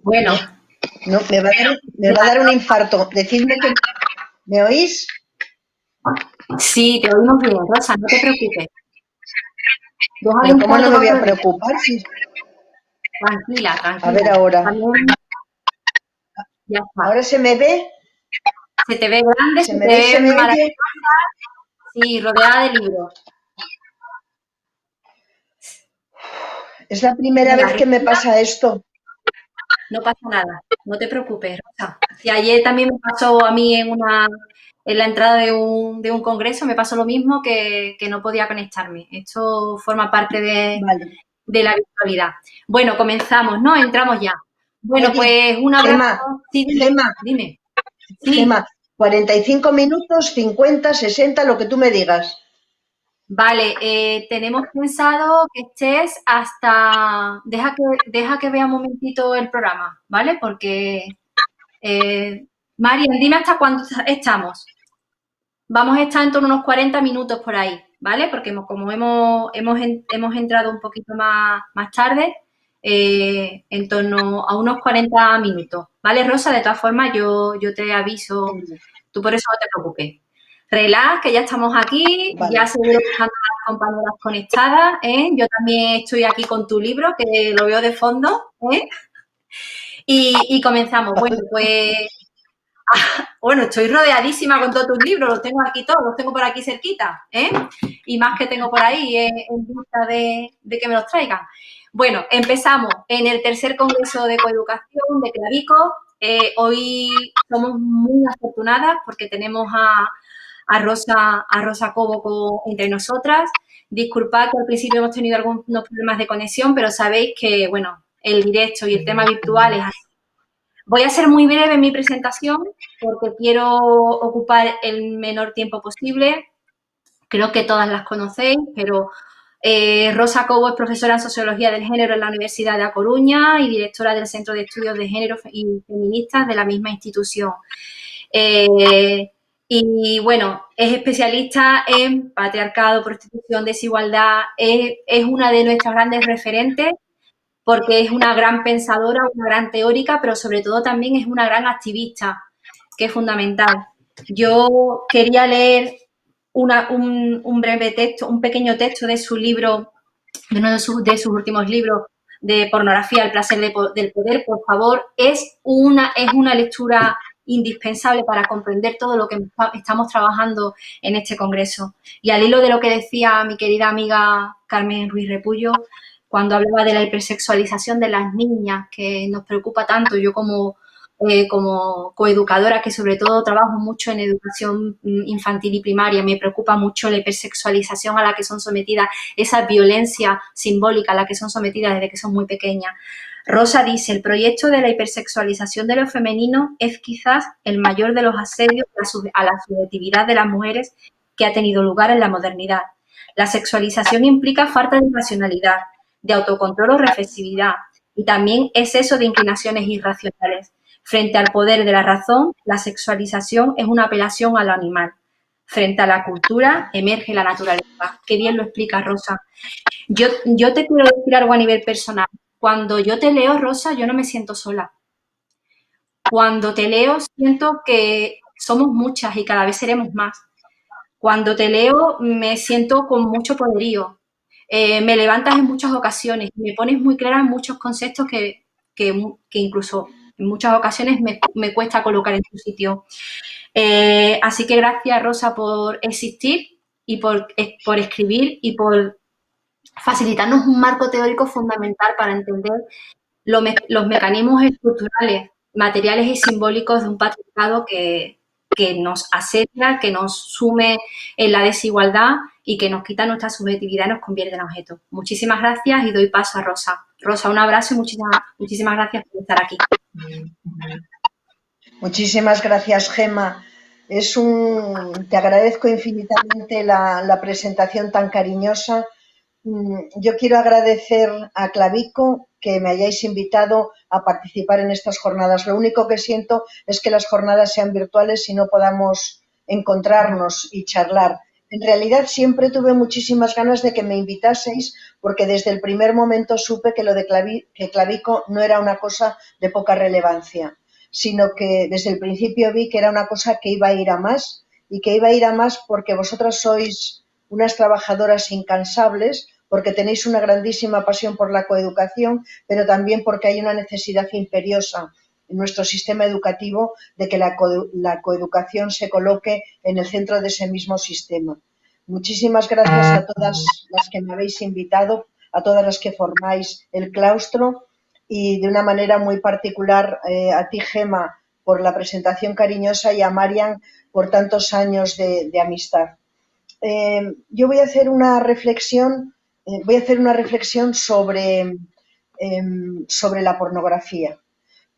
Bueno, No, me va a dar un infarto. Decidme que... ¿Me oís? sí, te oímos bien, Rosa, no te preocupes. Déjale Pero un ¿cómo no cuarto me para voy a otro día. preocupar? Tranquila, A ver tranquila. ahora. También ya está. ¿Ahora se me ve? Se te ve grande, ¿Se se me te ve y se ve me maravillosa, oye? sí, rodeada de libros. Es la primera Venga, vez que me respira, pasa esto. no pasa nada, no te preocupes, Rosa. Si ayer también me pasó a mí en la entrada de un congreso, me pasó lo mismo que no podía conectarme. Esto forma parte Vale. de la virtualidad. Bueno, comenzamos, ¿no? Entramos ya. Bueno, Oye, pues un abrazo. Gema, Sí, dime, Gema, dime. Sí, Gema, 45 minutos, 50, 60, lo que tú me digas. vale, tenemos pensado que estés hasta... Deja que vea un momentito el programa, ¿vale? Porque, Marian, dime hasta cuándo estamos. Vamos a estar en torno a unos 40 minutos por ahí, ¿vale? Porque como hemos entrado un poquito más tarde, en torno a unos 40 minutos, ¿vale, Rosa? De todas formas, yo te aviso, tú por eso no te preocupes. Relax, que ya estamos aquí, ya Vale. seguro que están todas las compañeras conectadas, ¿eh? Yo también estoy aquí con tu libro, que lo veo de fondo, ¿eh? Y comenzamos. Bueno, estoy rodeadísima con todos tus libros, los tengo aquí todos, los tengo por aquí cerquita, ¿eh? Y más que tengo por ahí en vista de que me los traigan. Bueno, empezamos en el tercer Congreso de Coeducación de Clavico. Hoy somos muy afortunadas porque tenemos a Rosa Cobo entre nosotras. Disculpad que al principio hemos tenido algunos problemas de conexión, pero sabéis que, bueno, el directo y el tema virtual es así. Voy a ser muy breve en mi presentación porque quiero ocupar el menor tiempo posible. Creo que todas las conocéis, pero Rosa Cobo es profesora en Sociología del Género en la Universidad de A Coruña y directora del Centro de Estudios de Género y Feministas de la misma institución. Y bueno, es especialista en patriarcado, prostitución, desigualdad, es una de nuestras grandes referentes porque es una gran pensadora, una gran teórica, pero sobre todo también es una gran activista, que es fundamental. Yo quería leer un breve texto, un pequeño texto de su libro, de uno de sus últimos libros, de pornografía, El placer del poder, por favor. Es una lectura indispensable para comprender todo lo que estamos trabajando en este congreso. Y al hilo de lo que decía mi querida amiga Carmen Ruiz Repullo, cuando hablaba de la hipersexualización de las niñas, que nos preocupa tanto, yo como coeducadora, que sobre todo trabajo mucho en educación infantil y primaria, me preocupa mucho la hipersexualización a la que son sometidas, esa violencia simbólica a la que son sometidas desde que son muy pequeñas. Rosa dice, el proyecto de la hipersexualización de lo femenino es quizás el mayor de los asedios a la subjetividad de las mujeres que ha tenido lugar en la modernidad. La sexualización implica falta de racionalidad, de autocontrol o reflexividad, y también exceso de inclinaciones irracionales. Frente al poder de la razón, la sexualización es una apelación a lo animal. Frente a la cultura, emerge la naturaleza. Qué bien lo explica Rosa. Yo te quiero decir algo a nivel personal. Cuando yo te leo, Rosa, yo no me siento sola. Cuando te leo, siento que somos muchas y cada vez seremos más. Cuando te leo, me siento con mucho poderío. Me levantas en muchas ocasiones, me pones muy clara en muchos conceptos que incluso en muchas ocasiones me cuesta colocar en su sitio. Así que gracias, Rosa, por existir y por escribir y por facilitarnos un marco teórico fundamental para entender los mecanismos estructurales, materiales y simbólicos de un patriarcado que nos asedia, que nos sume en la desigualdad y que nos quita nuestra subjetividad y nos convierte en objeto. Muchísimas gracias y doy paso a Rosa. Rosa, un abrazo y muchísimas gracias por estar aquí. Muchísimas gracias, Gema. Te agradezco infinitamente la presentación tan cariñosa. Yo quiero agradecer a Clavico que me hayáis invitado a participar en estas jornadas. Lo único que siento es que las jornadas sean virtuales y no podamos encontrarnos y charlar. En realidad siempre tuve muchísimas ganas de que me invitaseis porque desde el primer momento supe que lo de que Clavico no era una cosa de poca relevancia, sino que desde el principio vi que era una cosa que iba a ir a más y que iba a ir a más porque vosotras sois unas trabajadoras incansables, porque tenéis una grandísima pasión por la coeducación, pero también porque hay una necesidad imperiosa en nuestro sistema educativo de que la coeducación se coloque en el centro de ese mismo sistema. Muchísimas gracias a todas las que me habéis invitado, a todas las que formáis el claustro y de una manera muy particular a ti, Gema, por la presentación cariñosa y a Marian por tantos años de amistad. Yo voy a hacer una reflexión, sobre la pornografía,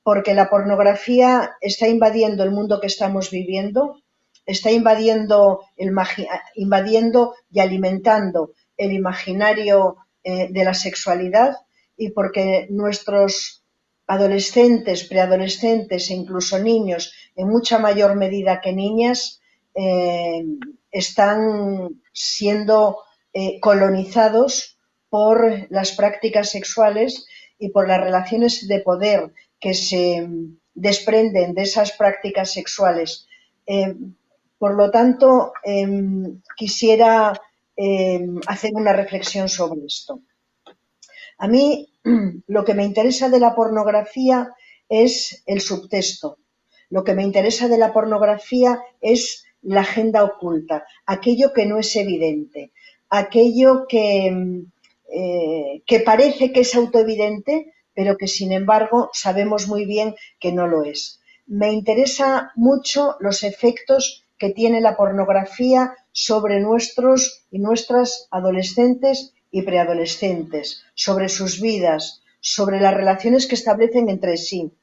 porque la pornografía está invadiendo el mundo que estamos viviendo, está invadiendo y alimentando el imaginario de la sexualidad y porque nuestros adolescentes, preadolescentes e incluso niños, en mucha mayor medida que niñas, están siendo colonizados por las prácticas sexuales y por las relaciones de poder que se desprenden de esas prácticas sexuales. Por lo tanto, quisiera hacer una reflexión sobre esto. A mí lo que me interesa de la pornografía es el subtexto. Lo que me interesa de la pornografía es la agenda oculta, aquello que no es evidente, aquello que parece que es autoevidente, pero que sin embargo sabemos muy bien que no lo es. Me interesa mucho los efectos que tiene la pornografía sobre nuestros y nuestras adolescentes y preadolescentes, sobre sus vidas, sobre las relaciones que establecen entre sí.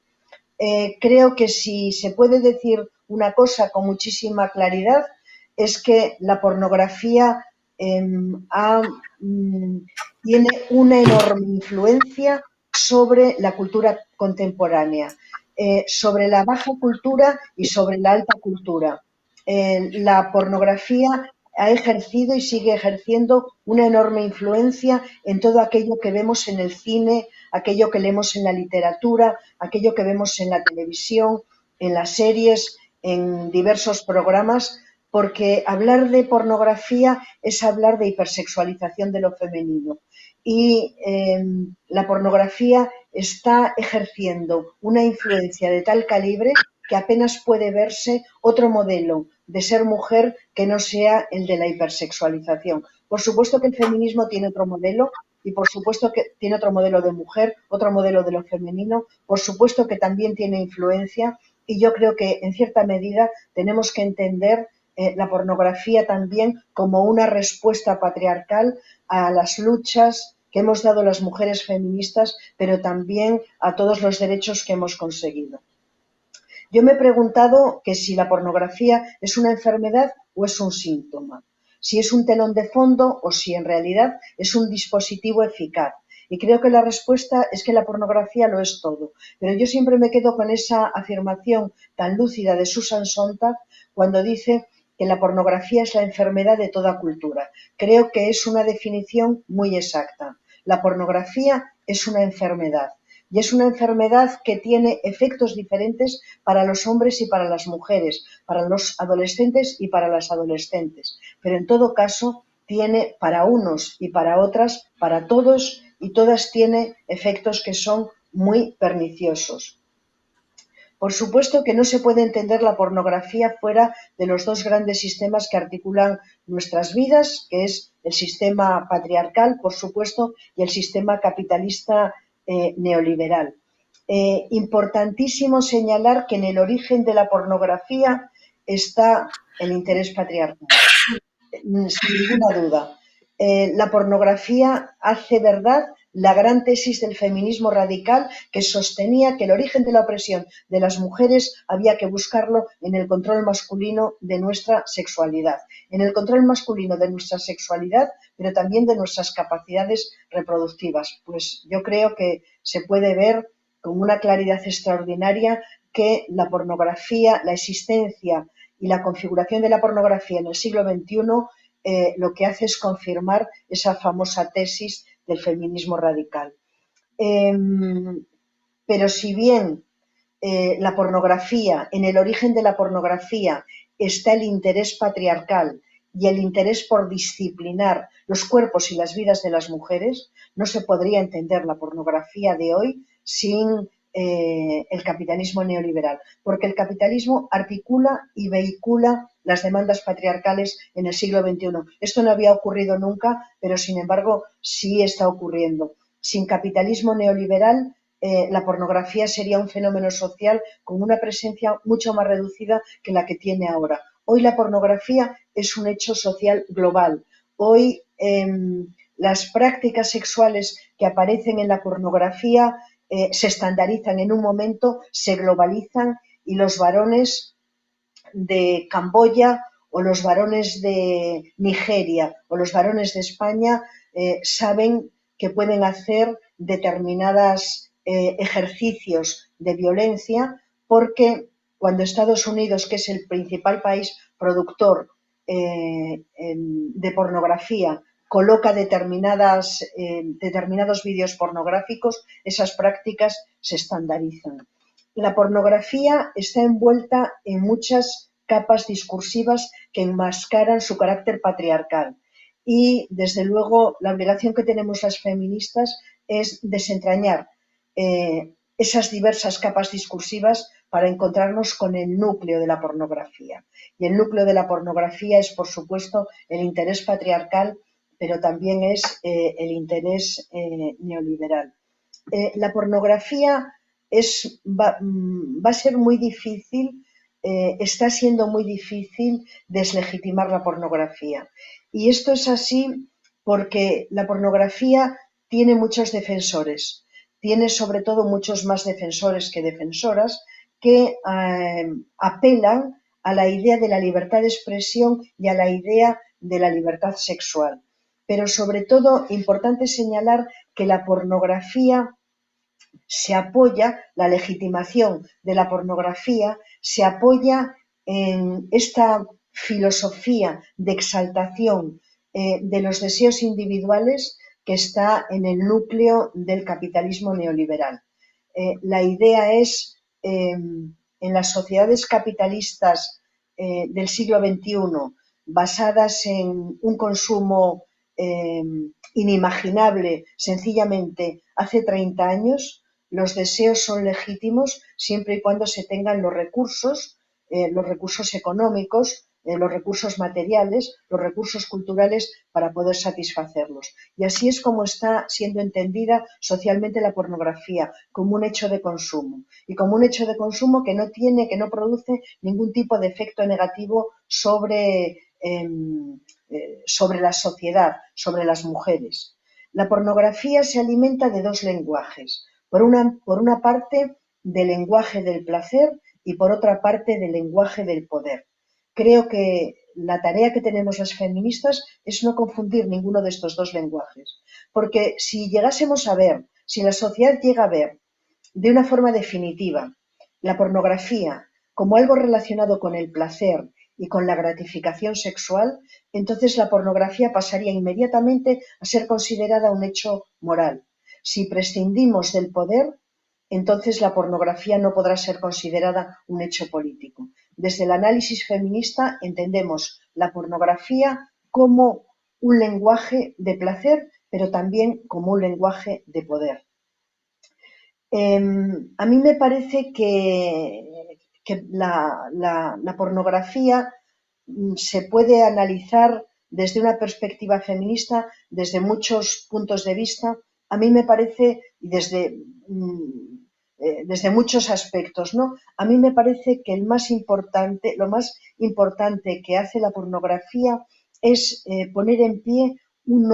Creo que si se puede decir una cosa con muchísima claridad es que la pornografía tiene una enorme influencia sobre la cultura contemporánea, sobre la baja cultura y sobre la alta cultura. La pornografía ha ejercido y sigue ejerciendo una enorme influencia en todo aquello que vemos en el cine, aquello que leemos en la literatura, aquello que vemos en la televisión, en las series, en diversos programas, porque hablar de pornografía es hablar de hipersexualización de lo femenino. Y la pornografía está ejerciendo una influencia de tal calibre que apenas puede verse otro modelo de ser mujer que no sea el de la hipersexualización. Por supuesto que el feminismo tiene otro modelo y por supuesto que tiene otro modelo de mujer, otro modelo de lo femenino, por supuesto que también tiene influencia y yo creo que en cierta medida tenemos que entender la pornografía también como una respuesta patriarcal a las luchas que hemos dado las mujeres feministas, pero también a todos los derechos que hemos conseguido. Yo me he preguntado que si la pornografía es una enfermedad o es un síntoma, si es un telón de fondo o si en realidad es un dispositivo eficaz. Y creo que la respuesta es que la pornografía lo es todo. Pero yo siempre me quedo con esa afirmación tan lúcida de Susan Sontag cuando dice que la pornografía es la enfermedad de toda cultura. Creo que es una definición muy exacta. La pornografía es una enfermedad. Y es una enfermedad que tiene efectos diferentes para los hombres y para las mujeres, para los adolescentes y para las adolescentes. Pero en todo caso, tiene para unos y para otras, para todos y todas tiene efectos que son muy perniciosos. Por supuesto que no se puede entender la pornografía fuera de los dos grandes sistemas que articulan nuestras vidas, que es el sistema patriarcal, por supuesto, y el sistema capitalista neoliberal. Importantísimo señalar que en el origen de la pornografía está el interés patriarcal, sin ninguna duda. La pornografía hace verdad la gran tesis del feminismo radical que sostenía que el origen de la opresión de las mujeres había que buscarlo en el control masculino de nuestra sexualidad, en el control masculino de nuestra sexualidad, pero también de nuestras capacidades reproductivas. Pues yo creo que se puede ver con una claridad extraordinaria que la pornografía, la existencia y la configuración de la pornografía en el siglo XXI lo que hace es confirmar esa famosa tesis del feminismo radical. Pero si bien la pornografía, en el origen de la pornografía está el interés patriarcal y el interés por disciplinar los cuerpos y las vidas de las mujeres, no se podría entender la pornografía de hoy sin el capitalismo neoliberal, porque el capitalismo articula y vehicula las demandas patriarcales en el siglo XXI. Esto no había ocurrido nunca, pero sin embargo sí está ocurriendo. Sin capitalismo neoliberal, la pornografía sería un fenómeno social con una presencia mucho más reducida que la que tiene ahora. Hoy la pornografía es un hecho social global. Hoy las prácticas sexuales que aparecen en la pornografía se estandarizan en un momento, se globalizan y los varones de Camboya o los varones de Nigeria o los varones de España saben que pueden hacer determinados ejercicios de violencia porque cuando Estados Unidos, que es el principal país productor de pornografía, coloca determinados vídeos pornográficos, esas prácticas se estandarizan. La pornografía está envuelta en muchas capas discursivas que enmascaran su carácter patriarcal. Y, desde luego, la obligación que tenemos las feministas es desentrañar esas diversas capas discursivas para encontrarnos con el núcleo de la pornografía. Y el núcleo de la pornografía es, por supuesto, el interés patriarcal, pero también es el interés neoliberal. La pornografía va a ser muy difícil, está siendo muy difícil deslegitimar la pornografía. Y esto es así porque la pornografía tiene muchos defensores, tiene sobre todo muchos más defensores que defensoras que apelan a la idea de la libertad de expresión y a la idea de la libertad sexual. Pero sobre todo, importante señalar que la pornografía se apoya, la legitimación de la pornografía se apoya en esta filosofía de exaltación de los deseos individuales que está en el núcleo del capitalismo neoliberal. La idea es, en las sociedades capitalistas del siglo XXI, basadas en un consumo inimaginable sencillamente hace 30 años, los deseos son legítimos siempre y cuando se tengan los recursos económicos, los recursos materiales, los recursos culturales para poder satisfacerlos. Y así es como está siendo entendida socialmente la pornografía, como un hecho de consumo. Y como un hecho de consumo que no produce ningún tipo de efecto negativo sobre la sociedad, sobre las mujeres. La pornografía se alimenta de dos lenguajes. Por una parte, del lenguaje del placer y por otra parte, del lenguaje del poder. Creo que la tarea que tenemos las feministas es no confundir ninguno de estos dos lenguajes. Porque si llegásemos a ver, si la sociedad llega a ver de una forma definitiva la pornografía como algo relacionado con el placer y con la gratificación sexual, entonces la pornografía pasaría inmediatamente a ser considerada un hecho moral. Si prescindimos del poder, entonces la pornografía no podrá ser considerada un hecho político. Desde el análisis feminista entendemos la pornografía como un lenguaje de placer, pero también como un lenguaje de poder. A mí me parece que la pornografía se puede analizar desde una perspectiva feminista, desde muchos puntos de vista. A mí me parece, desde muchos aspectos, ¿no? A mí me parece que lo más importante que hace la pornografía es poner en pie un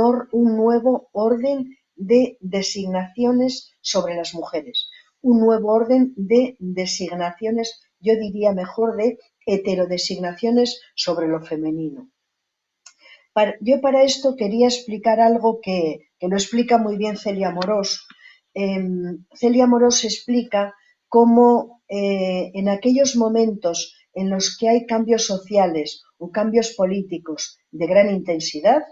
nuevo orden de designaciones sobre las mujeres, un nuevo orden de designaciones, yo diría mejor de heterodesignaciones sobre lo femenino. Yo para esto quería explicar algo que lo explica muy bien Celia Amorós. Celia Amorós explica cómo en aquellos momentos en los que hay cambios sociales o cambios políticos de gran intensidad,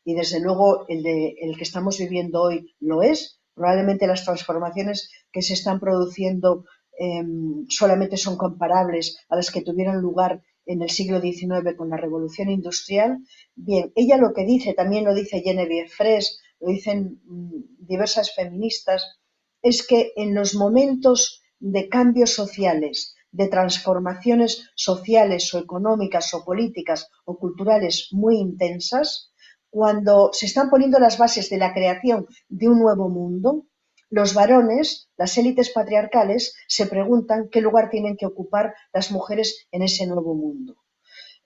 y desde luego el que estamos viviendo hoy lo es. Probablemente las transformaciones que se están produciendo solamente son comparables a las que tuvieron lugar en el siglo XIX con la Revolución Industrial. Bien, ella lo que dice, también lo dice Genevieve Fresh, lo dicen diversas feministas, es que en los momentos de cambios sociales, de transformaciones sociales o económicas o políticas o culturales muy intensas, cuando se están poniendo las bases de la creación de un nuevo mundo, los varones, las élites patriarcales, se preguntan qué lugar tienen que ocupar las mujeres en ese nuevo mundo.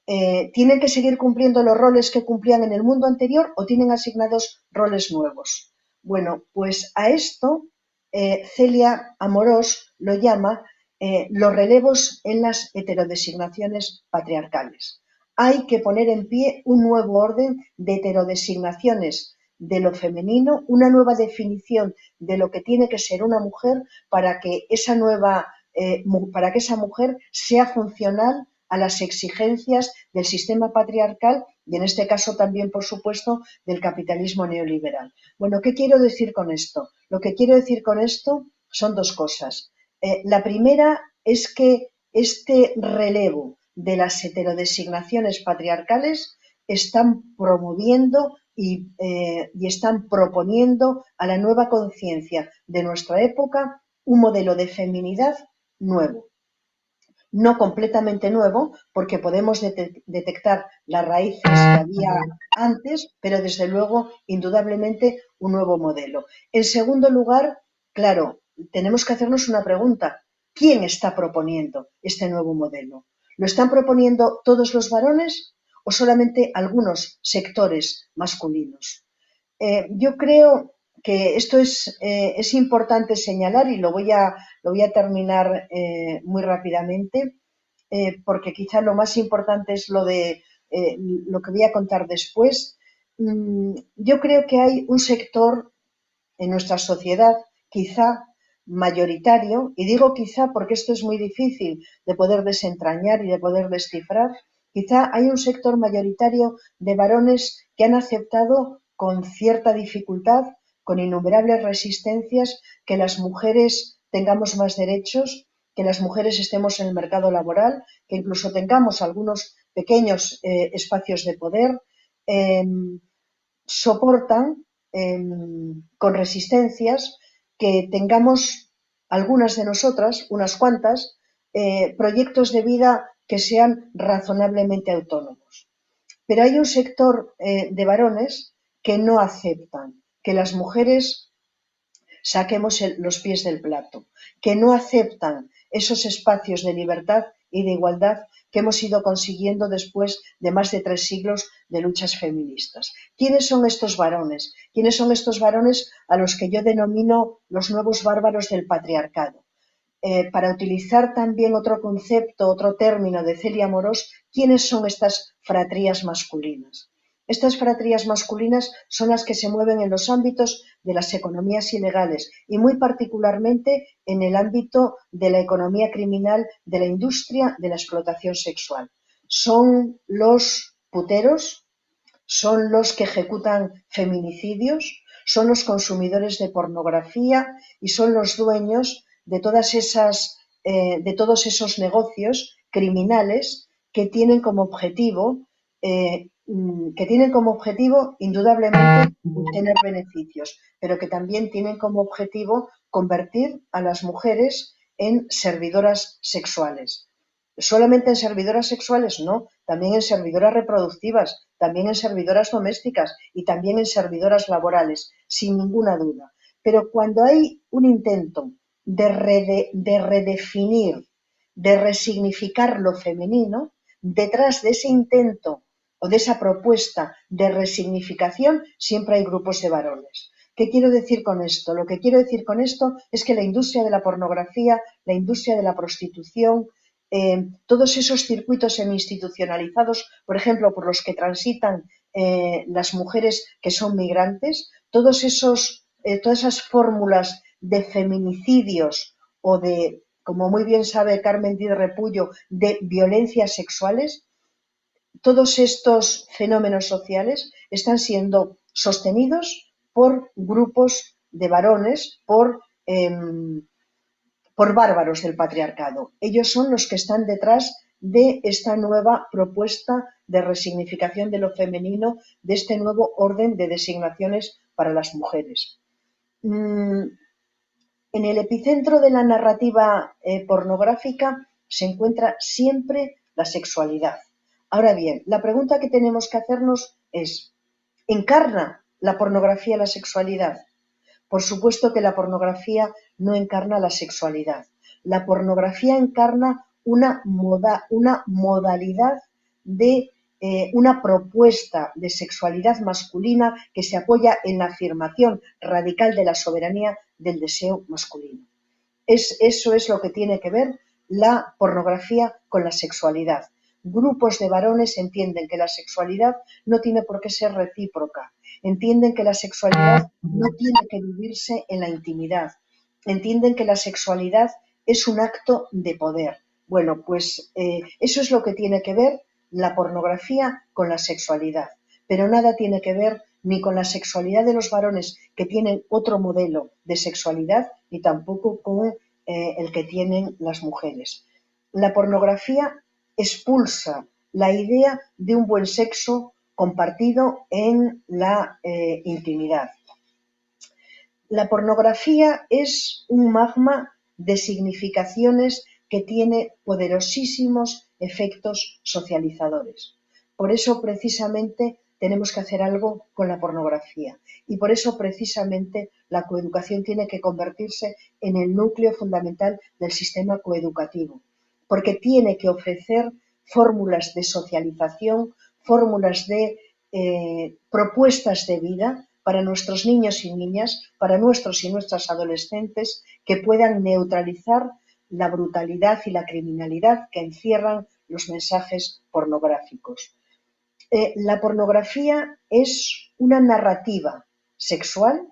¿Tienen que seguir cumpliendo los roles que cumplían en el mundo anterior o tienen asignados roles nuevos? Bueno, pues a esto Celia Amorós lo llama los relevos en las heterodesignaciones patriarcales. Hay que poner en pie un nuevo orden de heterodesignaciones de lo femenino, una nueva definición de lo que tiene que ser una mujer para que esa mujer sea funcional a las exigencias del sistema patriarcal y en este caso también, por supuesto, del capitalismo neoliberal. Bueno, ¿qué quiero decir con esto? Lo que quiero decir con esto son dos cosas. La primera es que este relevo de las heterodesignaciones patriarcales están promoviendo y están proponiendo a la nueva conciencia de nuestra época un modelo de feminidad nuevo. No completamente nuevo, porque podemos detectar las raíces que había antes, pero desde luego, indudablemente, un nuevo modelo. En segundo lugar, claro, tenemos que hacernos una pregunta. ¿Quién está proponiendo este nuevo modelo? ¿Lo están proponiendo todos los varones o solamente algunos sectores masculinos? Yo creo que esto es importante señalar y lo voy a terminar muy rápidamente, porque quizá lo más importante es lo que voy a contar después. Yo creo que hay un sector en nuestra sociedad, quizá mayoritario, y digo quizá porque esto es muy difícil de poder desentrañar y de poder descifrar, quizá hay un sector mayoritario de varones que han aceptado con cierta dificultad, con innumerables resistencias, que las mujeres tengamos más derechos, que las mujeres estemos en el mercado laboral, que incluso tengamos algunos pequeños espacios de poder. Soportan con resistencias que tengamos algunas de nosotras, unas cuantas, proyectos de vida que sean razonablemente autónomos. Pero hay un sector de varones que no aceptan que las mujeres saquemos los pies del plato, que no aceptan esos espacios de libertad y de igualdad que hemos ido consiguiendo después de más de 3 siglos de luchas feministas. ¿Quiénes son estos varones? ¿Quiénes son estos varones a los que yo denomino los nuevos bárbaros del patriarcado? Para utilizar también otro concepto, otro término de Celia Amorós, ¿quiénes son estas fratrías masculinas? Estas fratrías masculinas son las que se mueven en los ámbitos de las economías ilegales y muy particularmente en el ámbito de la economía criminal, de la industria de la explotación sexual. Son los puteros, son los que ejecutan feminicidios, son los consumidores de pornografía y son los dueños de todos esos negocios criminales que tienen como objetivo indudablemente obtener beneficios, pero que también tienen como objetivo convertir a las mujeres en servidoras sexuales. Solamente en servidoras sexuales, no, también en servidoras reproductivas, también en servidoras domésticas y también en servidoras laborales, sin ninguna duda. Pero cuando hay un intento de redefinir, de resignificar lo femenino, detrás de ese intento o de esa propuesta de resignificación siempre hay grupos de varones. ¿Qué quiero decir con esto? Lo que quiero decir con esto es que la industria de la pornografía, la industria de la prostitución, todos esos circuitos semi-institucionalizados, por ejemplo, por los que transitan las mujeres que son migrantes, todas esas fórmulas de feminicidios o de como muy bien sabe Carmen Díaz Repullo, de violencias sexuales, todos estos fenómenos sociales están siendo sostenidos por grupos de varones, por bárbaros del patriarcado. Ellos son los que están detrás de esta nueva propuesta de resignificación de lo femenino, de este nuevo orden de designaciones para las mujeres. En el epicentro de la narrativa pornográfica se encuentra siempre la sexualidad. Ahora bien, la pregunta que tenemos que hacernos es, ¿encarna la pornografía la sexualidad? Por supuesto que la pornografía no encarna la sexualidad. La pornografía encarna una modalidad de una propuesta de sexualidad masculina que se apoya en la afirmación radical de la soberanía del deseo masculino. Eso es lo que tiene que ver la pornografía con la sexualidad. Grupos de varones entienden que la sexualidad no tiene por qué ser recíproca, entienden que la sexualidad no tiene que vivirse en la intimidad, entienden que la sexualidad es un acto de poder. Bueno, pues eso es lo que tiene que ver la pornografía con la sexualidad, pero nada tiene que ver ni con la sexualidad de los varones que tienen otro modelo de sexualidad, ni tampoco con el que tienen las mujeres. La pornografía expulsa la idea de un buen sexo compartido en la intimidad. La pornografía es un magma de significaciones que tiene poderosísimos efectos socializadores. Por eso, precisamente, tenemos que hacer algo con la pornografía y por eso, precisamente, la coeducación tiene que convertirse en el núcleo fundamental del sistema coeducativo, porque tiene que ofrecer fórmulas de socialización, fórmulas de propuestas de vida para nuestros niños y niñas, para nuestros y nuestras adolescentes, que puedan neutralizar la brutalidad y la criminalidad que encierran los mensajes pornográficos. La pornografía es una narrativa sexual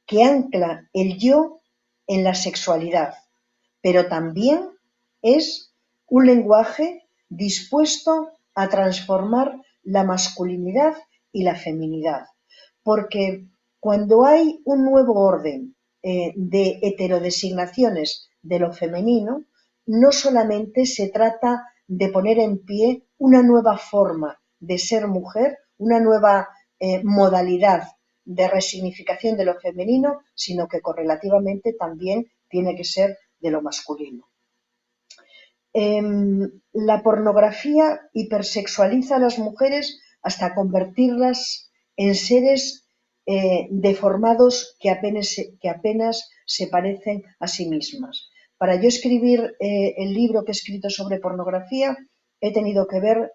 que ancla el yo en la sexualidad, pero también es un lenguaje dispuesto a transformar la masculinidad y la feminidad. Porque cuando hay un nuevo orden de heterodesignaciones de lo femenino, no solamente se trata de poner en pie una nueva forma de ser mujer, una nueva modalidad de resignificación de lo femenino, sino que correlativamente también tiene que ser de lo masculino. La pornografía hipersexualiza a las mujeres hasta convertirlas en seres deformados que apenas se parecen a sí mismas. Para yo escribir el libro que he escrito sobre pornografía, he tenido que ver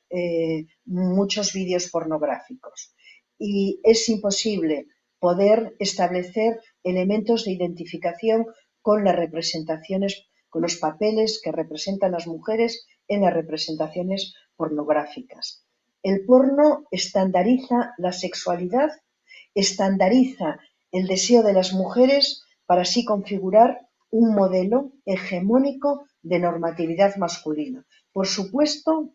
muchos vídeos pornográficos y es imposible poder establecer elementos de identificación con las representaciones, con los papeles que representan las mujeres en las representaciones pornográficas. El porno estandariza la sexualidad, estandariza el deseo de las mujeres para así configurar un modelo hegemónico de normatividad masculina. Por supuesto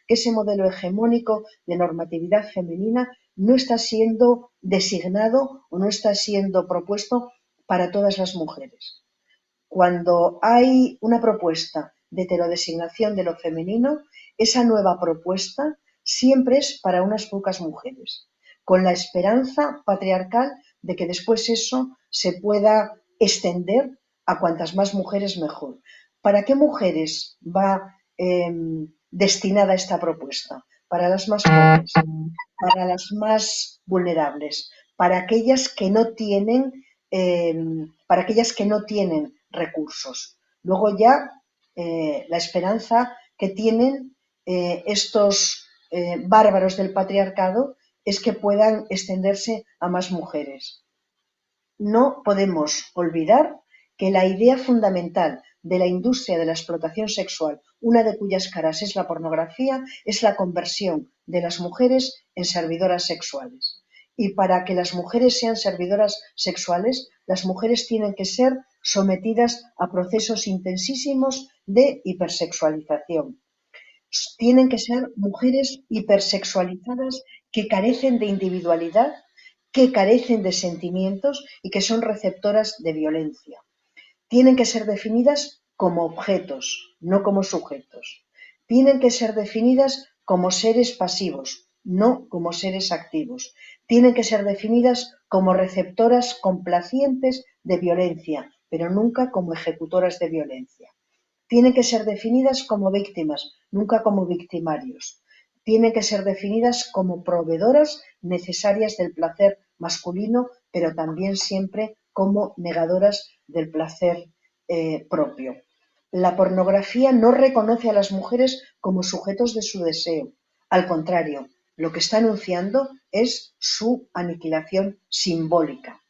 que ese modelo hegemónico de normatividad femenina no está siendo designado o no está siendo propuesto para todas las mujeres. Cuando hay una propuesta de heterodesignación de lo femenino, esa nueva propuesta siempre es para unas pocas mujeres, con la esperanza patriarcal de que después eso se pueda extender a cuantas más mujeres mejor. ¿Para qué mujeres va destinada esta propuesta? Para las más pobres, para las más vulnerables, para aquellas que no tienen recursos. Luego ya la esperanza que tienen estos bárbaros del patriarcado es que puedan extenderse a más mujeres. No podemos olvidar que la idea fundamental de la industria de la explotación sexual, una de cuyas caras es la pornografía, es la conversión de las mujeres en servidoras sexuales. Y para que las mujeres sean servidoras sexuales, las mujeres tienen que ser sometidas a procesos intensísimos de hipersexualización. Tienen que ser mujeres hipersexualizadas que carecen de individualidad, que carecen de sentimientos y que son receptoras de violencia. Tienen que ser definidas como objetos, no como sujetos. Tienen que ser definidas como seres pasivos, no como seres activos. Tienen que ser definidas como receptoras complacientes de violencia, pero nunca como ejecutoras de violencia. Tienen que ser definidas como víctimas, nunca como victimarios. Tienen que ser definidas como proveedoras necesarias del placer masculino, pero también siempre como negadoras del placer propio. La pornografía no reconoce a las mujeres como sujetos de su deseo. Al contrario, lo que está anunciando es su aniquilación simbólica.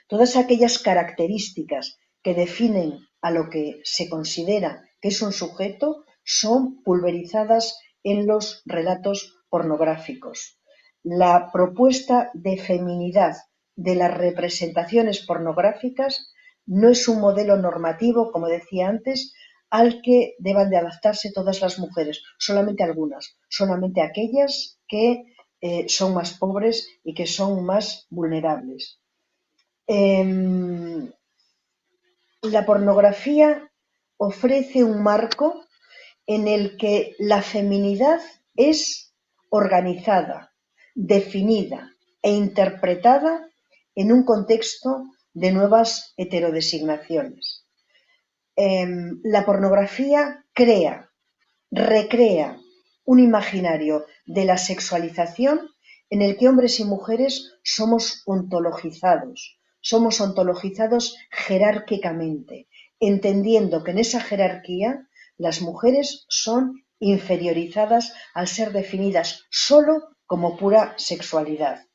Todas aquellas características que definen a lo que se considera que es un sujeto son pulverizadas en los relatos pornográficos. La propuesta de feminidad de las representaciones pornográficas no es un modelo normativo, como decía antes, al que deban de adaptarse todas las mujeres, solamente algunas, solamente aquellas que son más pobres y que son más vulnerables. La pornografía ofrece un marco en el que la feminidad es organizada, definida e interpretada en un contexto de nuevas heterodesignaciones. La pornografía recrea un imaginario de la sexualización en el que hombres y mujeres somos ontologizados jerárquicamente, entendiendo que en esa jerarquía las mujeres son inferiorizadas al ser definidas solo como pura sexualidad.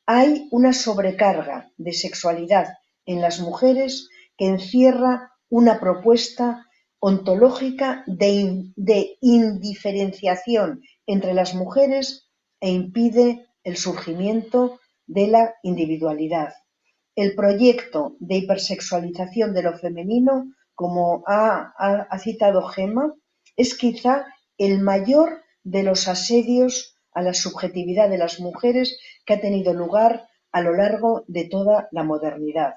Hay una sobrecarga de sexualidad en las mujeres que encierra una propuesta ontológica de indiferenciación entre las mujeres e impide el surgimiento de la individualidad. El proyecto de hipersexualización de lo femenino, como ha citado Gemma, es quizá el mayor de los asedios a la subjetividad de las mujeres que ha tenido lugar a lo largo de toda la modernidad.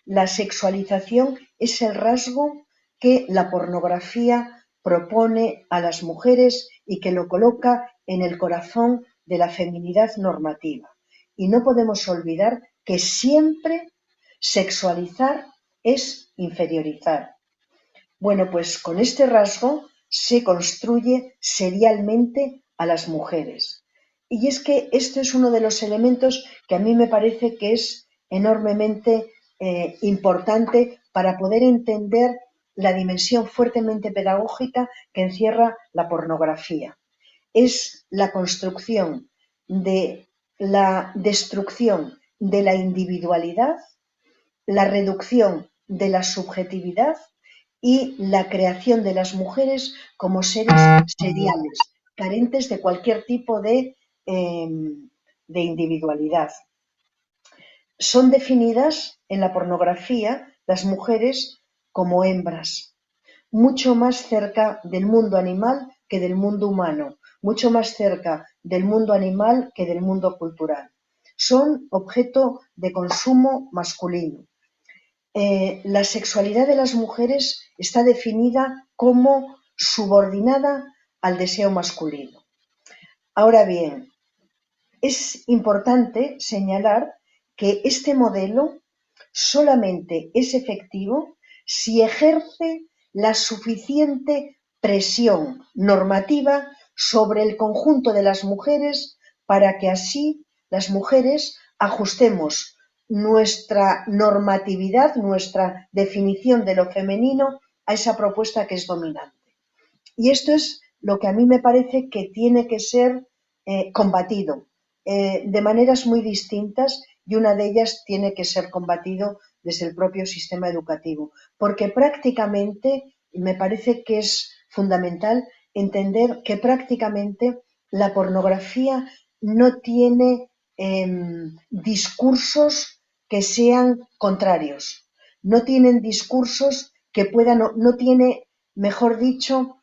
La sexualización es el rasgo que la pornografía propone a las mujeres y que lo coloca en el corazón de la feminidad normativa. Y no podemos olvidar que siempre sexualizar es inferiorizar. Bueno, pues con este rasgo se construye serialmente a las mujeres. Y es que este es uno de los elementos que a mí me parece que es enormemente importante para poder entender la dimensión fuertemente pedagógica que encierra la pornografía. Es la construcción de la destrucción de la individualidad, la reducción de la subjetividad y la creación de las mujeres como seres seriales, carentes de cualquier tipo de individualidad. Son definidas en la pornografía las mujeres como hembras, mucho más cerca del mundo animal que del mundo humano, mucho más cerca del mundo animal que del mundo cultural. Son objeto de consumo masculino. La sexualidad de las mujeres está definida como subordinada al deseo masculino. Ahora bien, es importante señalar que este modelo solamente es efectivo si ejerce la suficiente presión normativa sobre el conjunto de las mujeres para que así las mujeres ajustemos nuestra normatividad, nuestra definición de lo femenino a esa propuesta que es dominante. Y esto es lo que a mí me parece que tiene que ser combatido de maneras muy distintas, y una de ellas tiene que ser combatido desde el propio sistema educativo, porque prácticamente me parece que es fundamental entender que prácticamente la pornografía no tiene discursos que sean contrarios. no tienen discursos que puedan, no tiene, mejor dicho,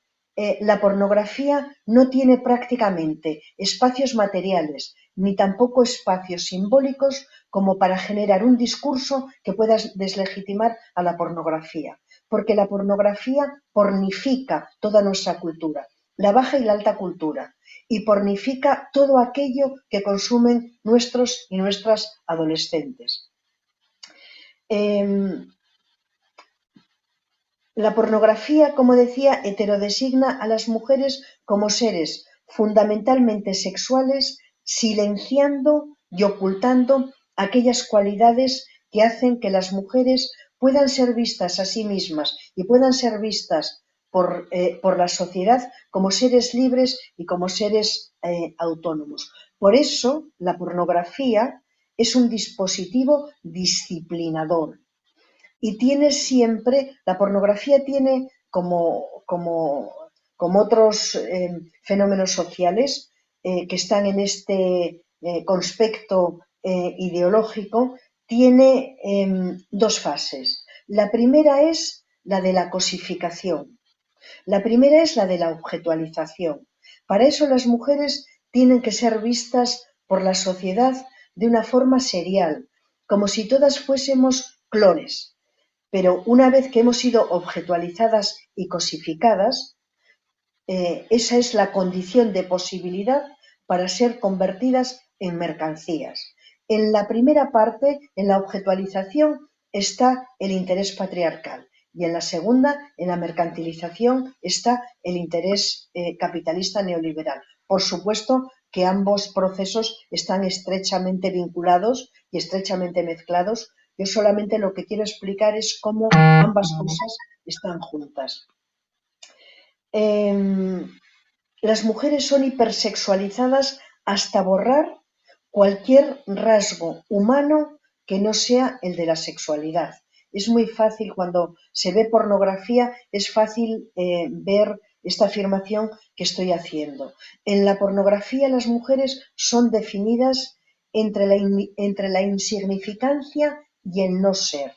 la pornografía no tiene prácticamente espacios materiales ni tampoco espacios simbólicos como para generar un discurso que pueda deslegitimar a la pornografía, porque la pornografía pornifica toda nuestra cultura, la baja y la alta cultura, y pornifica todo aquello que consumen nuestros y nuestras adolescentes. La pornografía, como decía, heterodesigna a las mujeres como seres fundamentalmente sexuales, silenciando y ocultando aquellas cualidades que hacen que las mujeres puedan ser vistas a sí mismas y puedan ser vistas por la sociedad como seres libres y como seres autónomos. Por eso, la pornografía es un dispositivo disciplinador. Y tiene siempre, la pornografía tiene como otros fenómenos sociales que están en este conspecto ideológico, tiene dos fases. La primera es la de la cosificación. La primera es la de la objetualización. Para eso las mujeres tienen que ser vistas por la sociedad de una forma serial, como si todas fuésemos clones. Pero una vez que hemos sido objetualizadas y cosificadas, esa es la condición de posibilidad para ser convertidas en mercancías. En la primera parte, en la objetualización, está el interés patriarcal y en la segunda, en la mercantilización, está el interés capitalista neoliberal. Por supuesto que ambos procesos están estrechamente vinculados y estrechamente mezclados. Yo solamente lo que quiero explicar es cómo ambas cosas están juntas. Las mujeres son hipersexualizadas hasta borrar cualquier rasgo humano que no sea el de la sexualidad. Es muy fácil cuando se ve pornografía, es fácil ver esta afirmación que estoy haciendo. En la pornografía las mujeres son definidas entre la insignificancia y el no ser.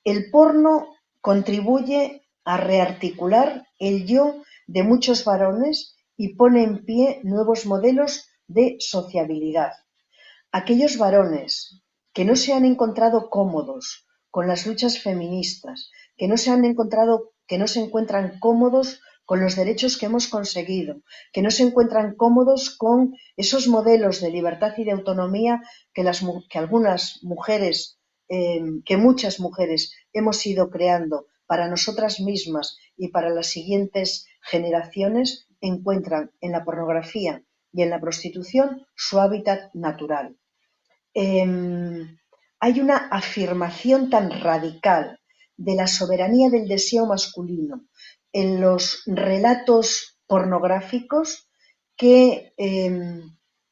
El porno contribuye a rearticular el yo de muchos varones y pone en pie nuevos modelos de sociabilidad. Aquellos varones que no se han encontrado cómodos con las luchas feministas, que no se encuentran cómodos con los derechos que hemos conseguido, que no se encuentran cómodos con esos modelos de libertad y de autonomía que algunas mujeres, que muchas mujeres hemos ido creando para nosotras mismas y para las siguientes generaciones, encuentran en la pornografía y en la prostitución su hábitat natural. Hay una afirmación tan radical de la soberanía del deseo masculino en los relatos pornográficos que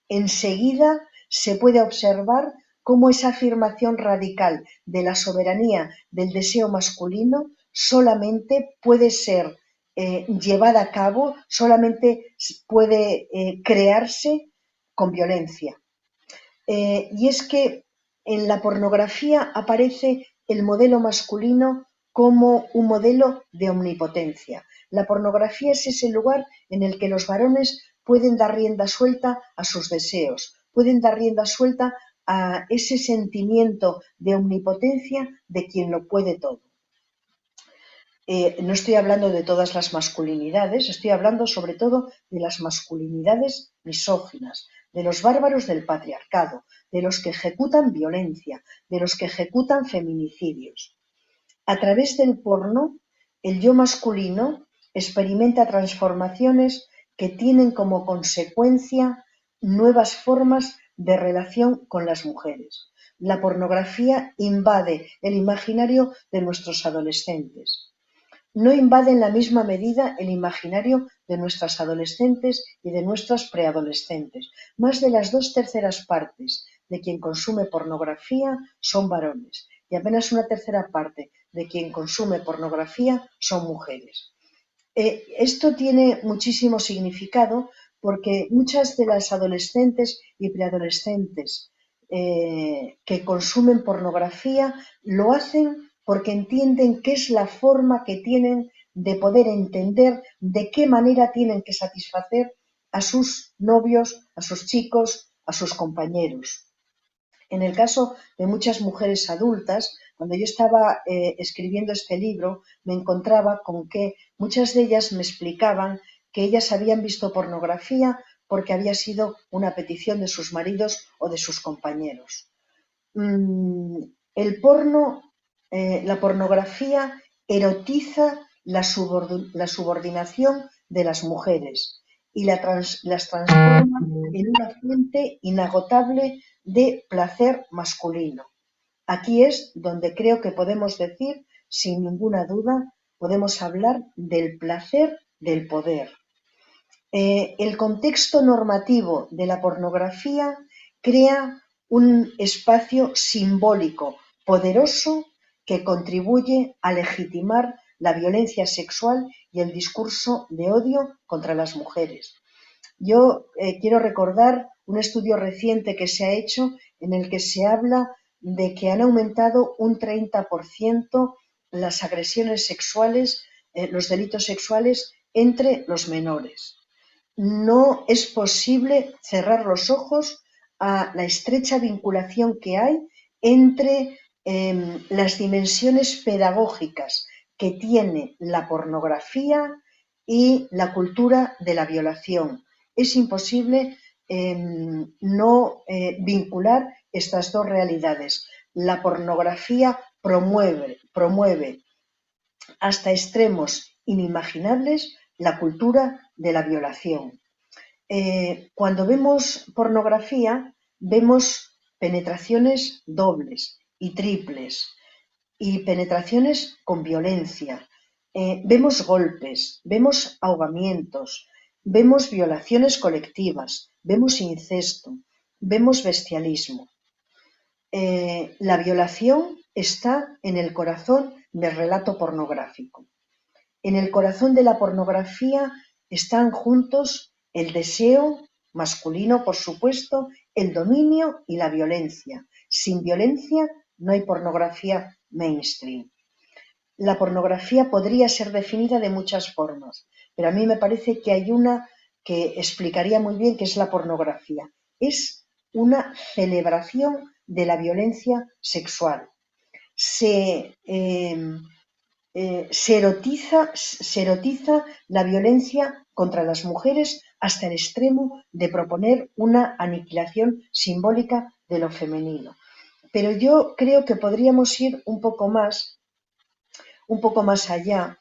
enseguida se puede observar cómo esa afirmación radical de la soberanía del deseo masculino solamente puede ser llevada a cabo, solamente puede crearse con violencia. Y es que en la pornografía aparece el modelo masculino como un modelo de omnipotencia. La pornografía es ese lugar en el que los varones pueden dar rienda suelta a sus deseos, pueden dar rienda suelta a ese sentimiento de omnipotencia de quien lo puede todo. No estoy hablando de todas las masculinidades, estoy hablando sobre todo de las masculinidades misóginas, de los bárbaros del patriarcado, de los que ejecutan violencia, de los que ejecutan feminicidios. A través del porno, el yo masculino experimenta transformaciones que tienen como consecuencia nuevas formas de relación con las mujeres. La pornografía invade el imaginario de nuestros adolescentes. No invade en la misma medida el imaginario de nuestras adolescentes y de nuestras preadolescentes. Más de las 2/3 partes de quien consume pornografía son varones y apenas una tercera parte de quien consume pornografía son mujeres. Esto tiene muchísimo significado porque muchas de las adolescentes y preadolescentes que consumen pornografía lo hacen porque entienden que es la forma que tienen de poder entender de qué manera tienen que satisfacer a sus novios, a sus chicos, a sus compañeros. En el caso de muchas mujeres adultas, cuando yo estaba escribiendo este libro, me encontraba con que muchas de ellas me explicaban que ellas habían visto pornografía porque había sido una petición de sus maridos o de sus compañeros. El porno, la pornografía erotiza la subordinación de las mujeres y las transforma en una fuente inagotable de placer masculino. Aquí es donde creo que podemos decir, sin ninguna duda, podemos hablar del placer del poder. El contexto normativo de la pornografía crea un espacio simbólico poderoso que contribuye a legitimar la violencia sexual y el discurso de odio contra las mujeres. Yo quiero recordar un estudio reciente que se ha hecho en el que se habla de que han aumentado un 30% las agresiones sexuales, los delitos sexuales entre los menores. No es posible cerrar los ojos a la estrecha vinculación que hay entre las dimensiones pedagógicas que tiene la pornografía y la cultura de la violación. Es imposible no vincular estas dos realidades. La pornografía promueve hasta extremos inimaginables la cultura de la violación. Cuando vemos pornografía, vemos penetraciones dobles y triples y penetraciones con violencia. Vemos golpes, vemos ahogamientos, vemos violaciones colectivas, vemos incesto, vemos bestialismo. La violación está en el corazón del relato pornográfico. En el corazón de la pornografía están juntos el deseo masculino, por supuesto, el dominio y la violencia. Sin violencia no hay pornografía mainstream. La pornografía podría ser definida de muchas formas, pero a mí me parece que hay una que explicaría muy bien qué es la pornografía. Es una celebración de la violencia sexual. Se erotiza la violencia contra las mujeres hasta el extremo de proponer una aniquilación simbólica de lo femenino. Pero yo creo que podríamos ir un poco más allá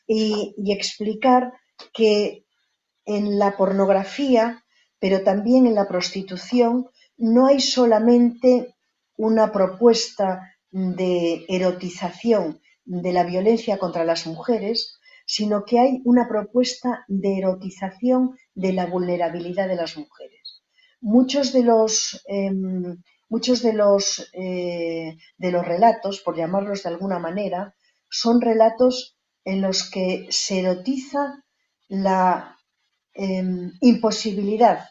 y explicar que en la pornografía, pero también en la prostitución, no hay solamente una propuesta de erotización de la violencia contra las mujeres, sino que hay una propuesta de erotización de la vulnerabilidad de las mujeres. Muchos de los relatos, por llamarlos de alguna manera, son relatos en los que se erotiza la imposibilidad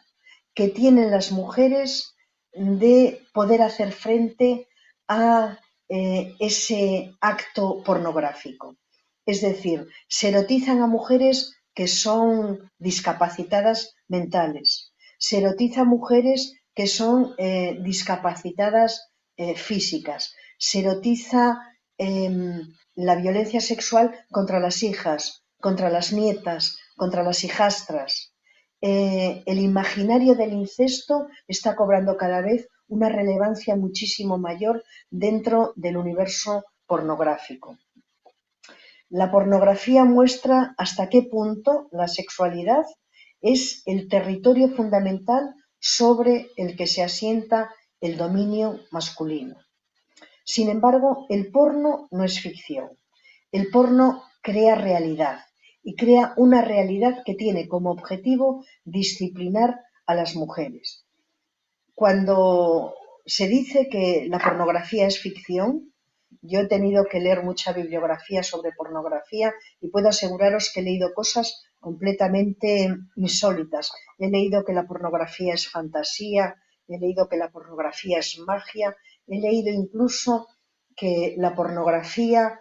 que tienen las mujeres de poder hacer frente a ese acto pornográfico. Es decir, se erotizan a mujeres que son discapacitadas mentales, se erotiza a mujeres que son discapacitadas físicas, se erotiza la violencia sexual contra las hijas, contra las nietas, contra las hijastras. El imaginario del incesto está cobrando cada vez una relevancia muchísimo mayor dentro del universo pornográfico. La pornografía muestra hasta qué punto la sexualidad es el territorio fundamental sobre el que se asienta el dominio masculino. Sin embargo, el porno no es ficción. El porno crea realidad y crea una realidad que tiene como objetivo disciplinar a las mujeres. Cuando se dice que la pornografía es ficción, yo he tenido que leer mucha bibliografía sobre pornografía y puedo aseguraros que he leído cosas completamente insólitas. He leído que la pornografía es fantasía, he leído que la pornografía es magia, he leído incluso que la pornografía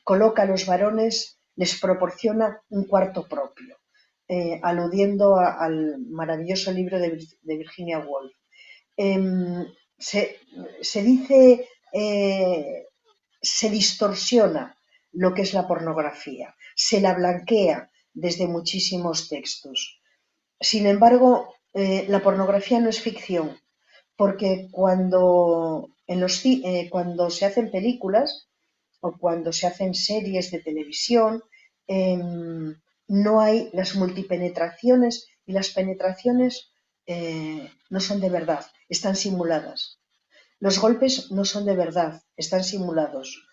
coloca a los varones, les proporciona un cuarto propio, aludiendo al maravilloso libro de Virginia Woolf. Se dice, se distorsiona lo que es la pornografía, se la blanquea desde muchísimos textos. Sin embargo, la pornografía no es ficción, porque cuando se hacen películas o cuando se hacen series de televisión, no hay las multipenetraciones, y las penetraciones no son de verdad, están simuladas. Los golpes no son de verdad, están simulados.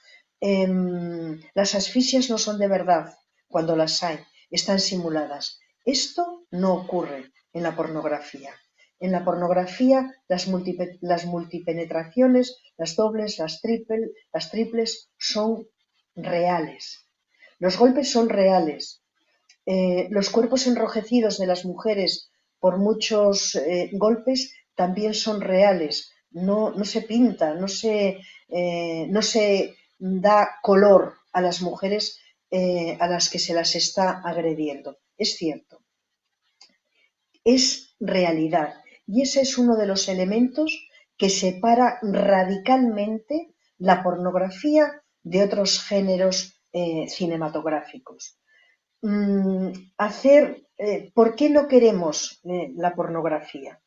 Las asfixias no son de verdad, cuando las hay, están simuladas. Esto no ocurre en la pornografía. En la pornografía las multipenetraciones, las dobles, las triples son reales. Los golpes son reales. Los cuerpos enrojecidos de las mujeres por muchos golpes también son reales. No se pinta, no se da color a las mujeres a las que se las está agrediendo. Es cierto, es realidad. Y ese es uno de los elementos que separa radicalmente la pornografía de otros géneros cinematográficos. ¿Por qué no queremos la pornografía?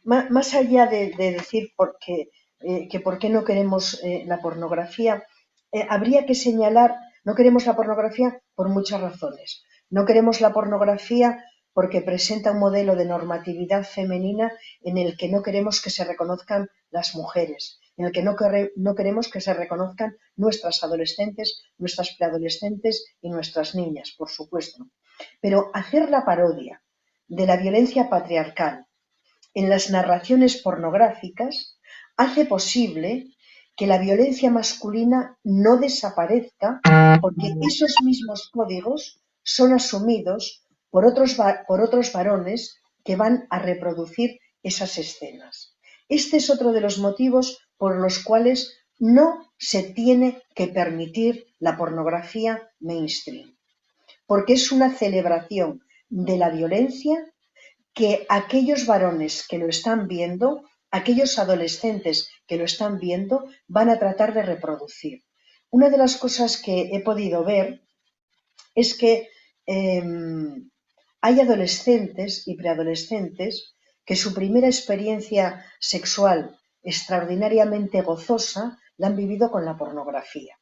Más allá de decir por qué no queremos la pornografía, habría que señalar, no queremos la pornografía por muchas razones. No queremos la pornografía porque presenta un modelo de normatividad femenina en el que no queremos que se reconozcan las mujeres, en el que no queremos que se reconozcan nuestras adolescentes, nuestras preadolescentes y nuestras niñas, por supuesto. Pero hacer la parodia de la violencia patriarcal en las narraciones pornográficas hace posible que la violencia masculina no desaparezca, porque esos mismos códigos son asumidos por otros varones que van a reproducir esas escenas. Este es otro de los motivos por los cuales no se tiene que permitir la pornografía mainstream, porque es una celebración de la violencia que aquellos varones que lo están viendo, aquellos adolescentes que lo están viendo, van a tratar de reproducir. Una de las cosas que he podido ver es que hay adolescentes y preadolescentes que su primera experiencia sexual extraordinariamente gozosa la han vivido con la pornografía.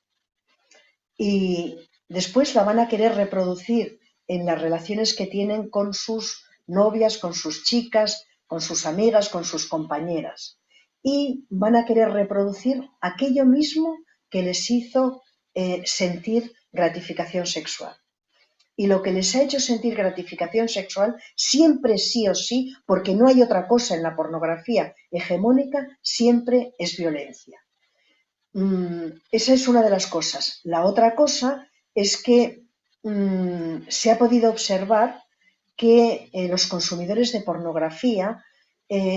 Y después la van a querer reproducir en las relaciones que tienen con sus novias, con sus chicas, con sus amigas, con sus compañeras. Y van a querer reproducir aquello mismo que les hizo sentir gratificación sexual. Y lo que les ha hecho sentir gratificación sexual siempre sí o sí, porque no hay otra cosa en la pornografía hegemónica, siempre es violencia. Esa es una de las cosas. La otra cosa es que se ha podido observar que los consumidores de pornografía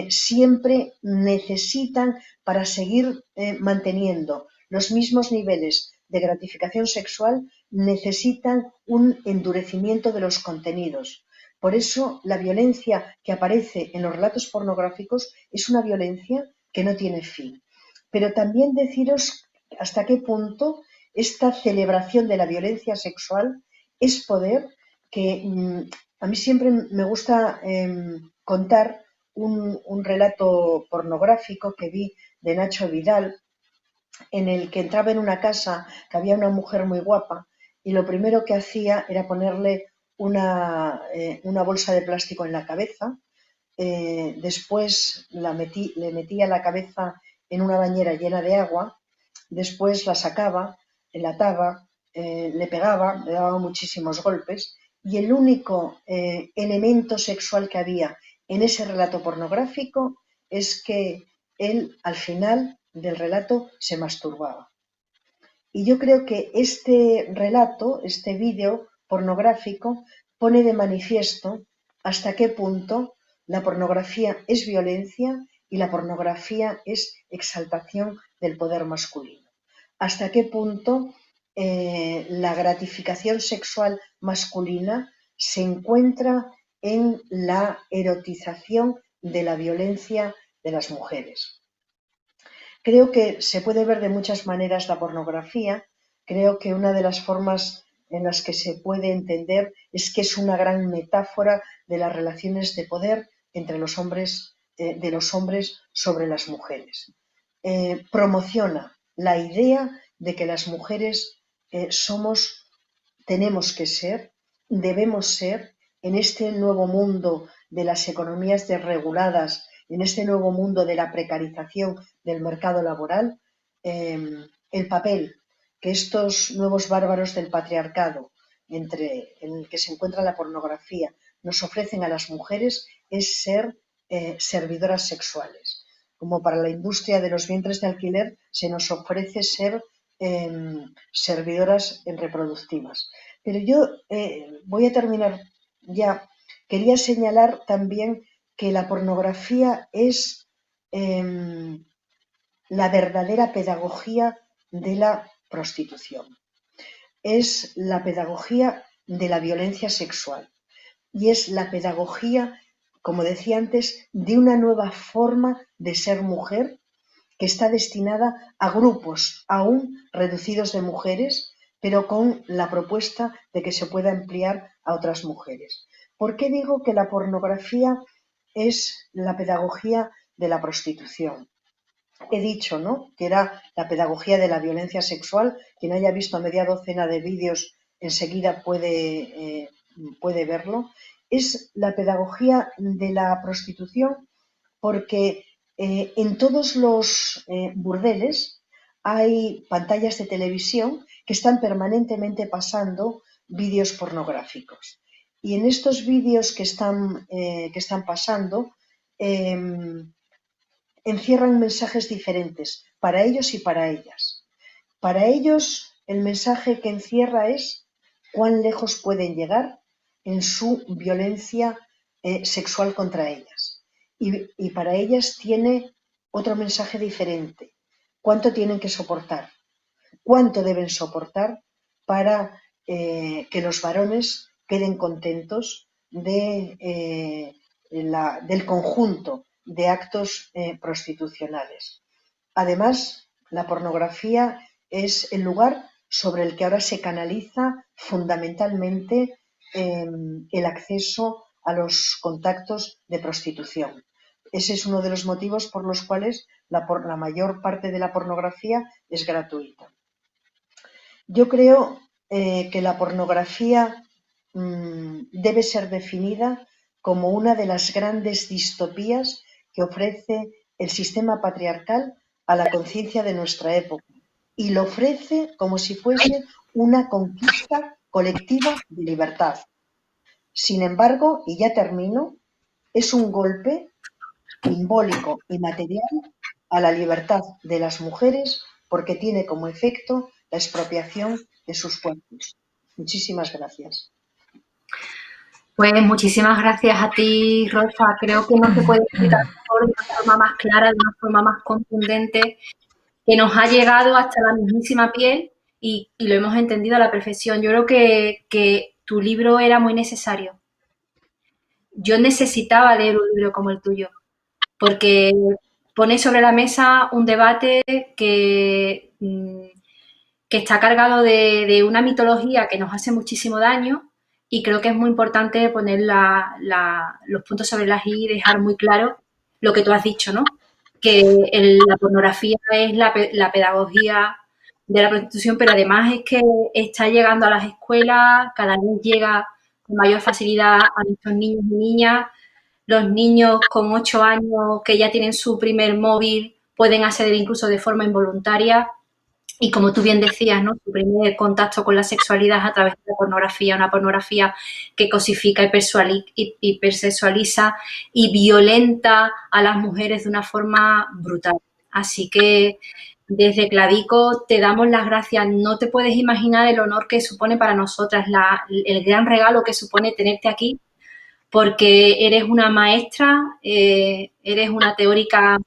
siempre necesitan, para seguir manteniendo los mismos niveles de gratificación sexual, necesitan un endurecimiento de los contenidos. Por eso la violencia que aparece en los relatos pornográficos es una violencia que no tiene fin. Pero también deciros hasta qué punto esta celebración de la violencia sexual es poder, que a mí siempre me gusta contar un relato pornográfico que vi de Nacho Vidal, en el que entraba en una casa que había una mujer muy guapa y lo primero que hacía era ponerle una bolsa de plástico en la cabeza, después le metía la cabeza en una bañera llena de agua, después la sacaba, la ataba, le pegaba, le daba muchísimos golpes, y el único elemento sexual que había en ese relato pornográfico es que él al final del relato se masturbaba. Y yo creo que este relato, este vídeo pornográfico, pone de manifiesto hasta qué punto la pornografía es violencia y la pornografía es exaltación del poder masculino. ¿Hasta qué punto la gratificación sexual masculina se encuentra en la erotización de la violencia de las mujeres? Creo que se puede ver de muchas maneras la pornografía. Creo que una de las formas en las que se puede entender es que es una gran metáfora de las relaciones de poder entre los hombres, de los hombres sobre las mujeres. Promociona la idea de que las mujeres somos, tenemos que ser, debemos ser, en este nuevo mundo de las economías desreguladas, en este nuevo mundo de la precarización del mercado laboral, el papel que estos nuevos bárbaros del patriarcado, en el que se encuentra la pornografía, nos ofrecen a las mujeres es ser servidoras sexuales. Como para la industria de los vientres de alquiler se nos ofrece ser servidoras reproductivas. Pero yo voy a terminar ya. Quería señalar también que la pornografía es la verdadera pedagogía de la prostitución. Es la pedagogía de la violencia sexual y es la pedagogía, como decía antes, de una nueva forma de ser mujer que está destinada a grupos aún reducidos de mujeres, pero con la propuesta de que se pueda ampliar a otras mujeres. ¿Por qué digo que la pornografía es la pedagogía de la prostitución? He dicho, ¿no?, que era la pedagogía de la violencia sexual. Quien haya visto media docena de vídeos enseguida puede verlo. Es la pedagogía de la prostitución porque en todos los burdeles hay pantallas de televisión que están permanentemente pasando vídeos pornográficos. Y en estos vídeos que están pasando encierran mensajes diferentes para ellos y para ellas. Para ellos el mensaje que encierra es cuán lejos pueden llegar en su violencia sexual contra ellas. Y para ellas tiene otro mensaje diferente. ¿Cuánto tienen que soportar? ¿Cuánto deben soportar para que los varones queden contentos del conjunto de actos prostitucionales? Además, la pornografía es el lugar sobre el que ahora se canaliza fundamentalmente el acceso a los contactos de prostitución. Ese es uno de los motivos por los cuales la mayor parte de la pornografía es gratuita. Yo creo que la pornografía debe ser definida como una de las grandes distopías que ofrece el sistema patriarcal a la conciencia de nuestra época, y lo ofrece como si fuese una conquista colectiva de libertad. Sin embargo, y ya termino, es un golpe simbólico y material a la libertad de las mujeres porque tiene como efecto la expropiación de sus cuerpos. Muchísimas gracias. Pues muchísimas gracias a ti, Rosa. Creo que no se puede explicar mejor, de una forma más clara, de una forma más contundente, que nos ha llegado hasta la mismísima piel y lo hemos entendido a la perfección. Yo creo que tu libro era muy necesario. Yo necesitaba leer un libro como el tuyo, porque pone sobre la mesa un debate que está cargado de una mitología que nos hace muchísimo daño, y creo que es muy importante poner los puntos sobre las i y dejar muy claro lo que tú has dicho, ¿no? Que la pornografía es la pedagogía de la prostitución, pero además es que está llegando a las escuelas, cada vez llega con mayor facilidad a nuestros niños y niñas. Los niños con 8 años que ya tienen su primer móvil pueden acceder incluso de forma involuntaria. Y como tú bien decías, ¿no?, su primer contacto con la sexualidad es a través de la pornografía, una pornografía que cosifica y hipersexualiza y violenta a las mujeres de una forma brutal. Así que desde Clavico te damos las gracias. No te puedes imaginar el honor que supone para nosotras, el gran regalo que supone tenerte aquí, porque eres una maestra, eres una teórica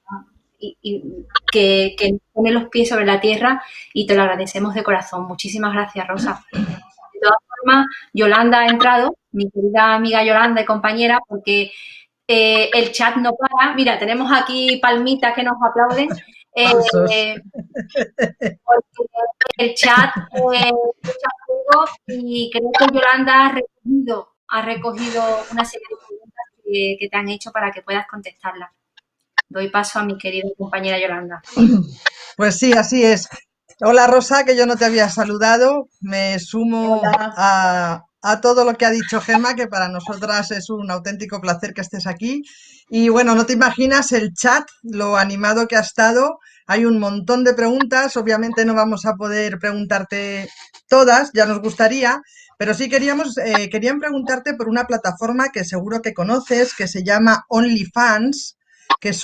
que pone los pies sobre la tierra y te lo agradecemos de corazón. Muchísimas gracias, Rosa. De todas formas, Yolanda ha entrado, mi querida amiga Yolanda y compañera, porque el chat no para. Mira, tenemos aquí palmitas que nos aplauden. Porque el chat echa fuego y creo que Yolanda ha recogido una serie de preguntas que te han hecho para que puedas contestarlas. Doy paso a mi querida compañera Yolanda. Pues sí, así es. Hola Rosa, que yo no te había saludado. Me sumo a todo lo que ha dicho Gemma, que para nosotras es un auténtico placer que estés aquí. Y bueno, no te imaginas el chat, lo animado que ha estado. Hay un montón de preguntas. Obviamente no vamos a poder preguntarte todas, ya nos gustaría, pero sí querían preguntarte por una plataforma que seguro que conoces, que se llama OnlyFans, es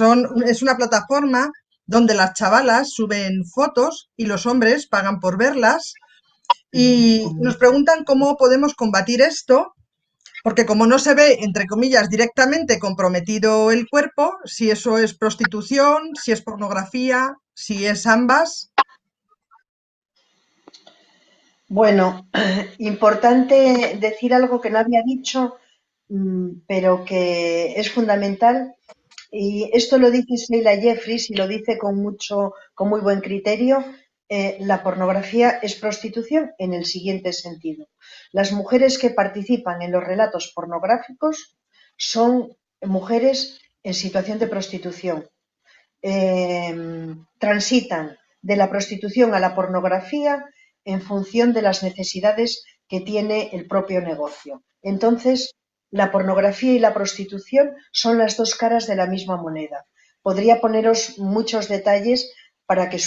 una plataforma donde las chavalas suben fotos y los hombres pagan por verlas. Y nos preguntan cómo podemos combatir esto, porque como no se ve, entre comillas, directamente comprometido el cuerpo, si eso es prostitución, si es pornografía, si es ambas. Bueno, importante decir algo que no había dicho, pero que es fundamental. Y esto lo dice Sheila Jeffries y lo dice con muy buen criterio. La pornografía es prostitución en el siguiente sentido. Las mujeres que participan en los relatos pornográficos son mujeres en situación de prostitución. Transitan de la prostitución a la pornografía en función de las necesidades que tiene el propio negocio. Entonces, la pornografía y la prostitución son las dos caras de la misma moneda. Podría poneros muchos detalles para que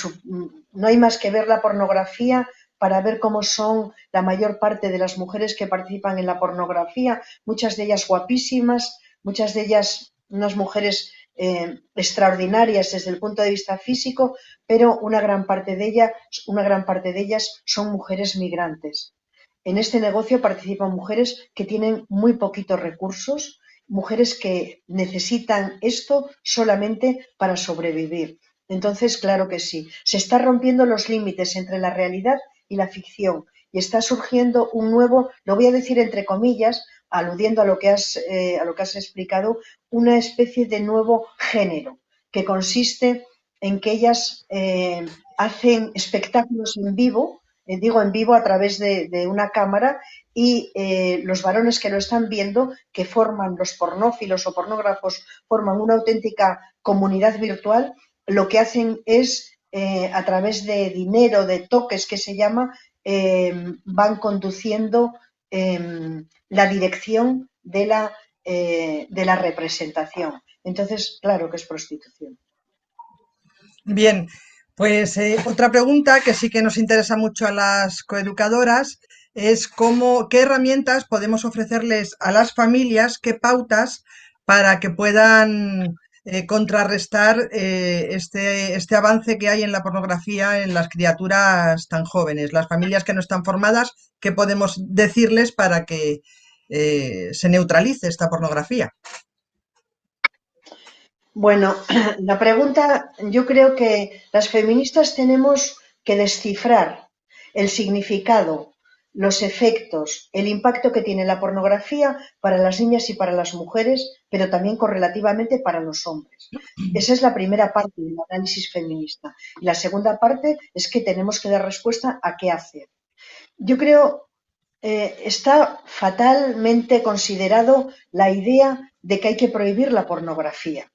no hay más que ver la pornografía para ver cómo son la mayor parte de las mujeres que participan en la pornografía, muchas de ellas guapísimas, muchas de ellas unas mujeres extraordinarias desde el punto de vista físico, pero una gran parte de ellas son mujeres migrantes. En este negocio participan mujeres que tienen muy poquitos recursos, mujeres que necesitan esto solamente para sobrevivir. Entonces, claro que sí, se están rompiendo los límites entre la realidad y la ficción y está surgiendo un nuevo, lo voy a decir entre comillas, aludiendo a lo que has explicado, una especie de nuevo género que consiste en que ellas hacen espectáculos en vivo, digo en vivo a través de una cámara, y los varones que lo están viendo, que forman los pornófilos o pornógrafos, forman una auténtica comunidad virtual, lo que hacen es, a través de dinero, de toques que se llama, van conduciendo la dirección de la representación. Entonces, claro que es prostitución. Bien, pues otra pregunta que sí que nos interesa mucho a las coeducadoras es qué herramientas podemos ofrecerles a las familias, qué pautas para que puedan contrarrestar este avance que hay en la pornografía en las criaturas tan jóvenes. Las familias que no están formadas, ¿qué podemos decirles para que se neutralice esta pornografía? Bueno, la pregunta, yo creo que las feministas tenemos que descifrar el significado, los efectos, el impacto que tiene la pornografía para las niñas y para las mujeres, pero también correlativamente para los hombres. Esa es la primera parte del análisis feminista. Y la segunda parte es que tenemos que dar respuesta a qué hacer. Yo creo está fatalmente considerado la idea de que hay que prohibir la pornografía.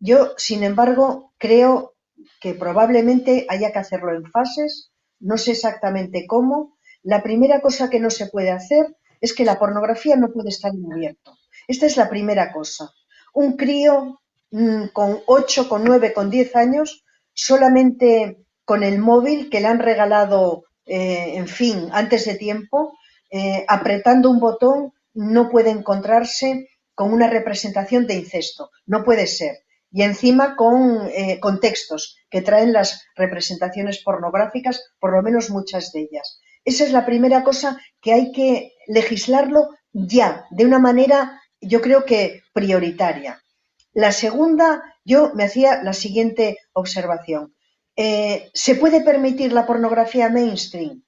Yo, sin embargo, creo que probablemente haya que hacerlo en fases, no sé exactamente cómo. La primera cosa que no se puede hacer es que la pornografía no puede estar en abierto. Esta es la primera cosa. Un crío con 8, con 9, con 10 años, solamente con el móvil que le han regalado, en fin, antes de tiempo, apretando un botón, no puede encontrarse con una representación de incesto. No puede ser. Y encima con textos que traen las representaciones pornográficas, por lo menos muchas de ellas. Esa es la primera cosa que hay que legislarlo ya, de una manera yo creo que prioritaria. La segunda, yo me hacía la siguiente observación. ¿Se puede permitir la pornografía mainstream?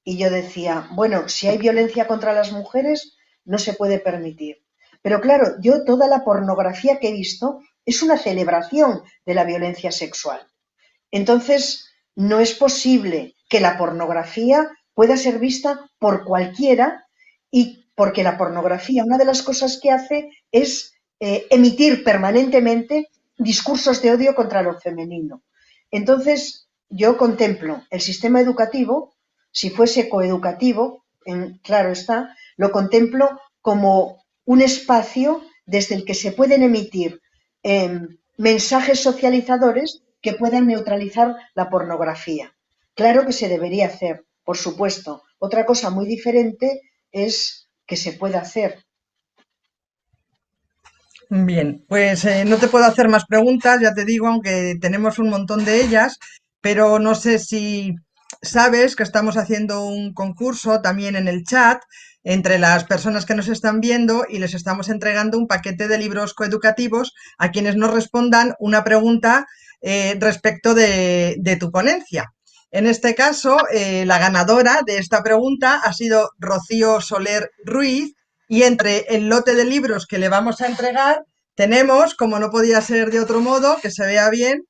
Y yo decía, bueno, si hay violencia contra las mujeres, no se puede permitir. Pero claro, yo toda la pornografía que he visto es una celebración de la violencia sexual. Entonces, no es posible que la pornografía pueda ser vista por cualquiera y porque la pornografía, una de las cosas que hace es emitir permanentemente discursos de odio contra lo femenino. Entonces, yo contemplo el sistema educativo, si fuese coeducativo, claro está, lo contemplo como un espacio desde el que se pueden emitir mensajes socializadores que puedan neutralizar la pornografía. Claro que se debería hacer, por supuesto. Otra cosa muy diferente es que se pueda hacer. Bien, pues no te puedo hacer más preguntas, ya te digo, aunque tenemos un montón de ellas, pero no sé si sabes que estamos haciendo un concurso también en el chat entre las personas que nos están viendo y les estamos entregando un paquete de libros coeducativos a quienes nos respondan una pregunta respecto de tu ponencia. En este caso, la ganadora de esta pregunta ha sido Rocío Soler Ruiz, y entre el lote de libros que le vamos a entregar tenemos, como no podía ser de otro modo, que se vea bien,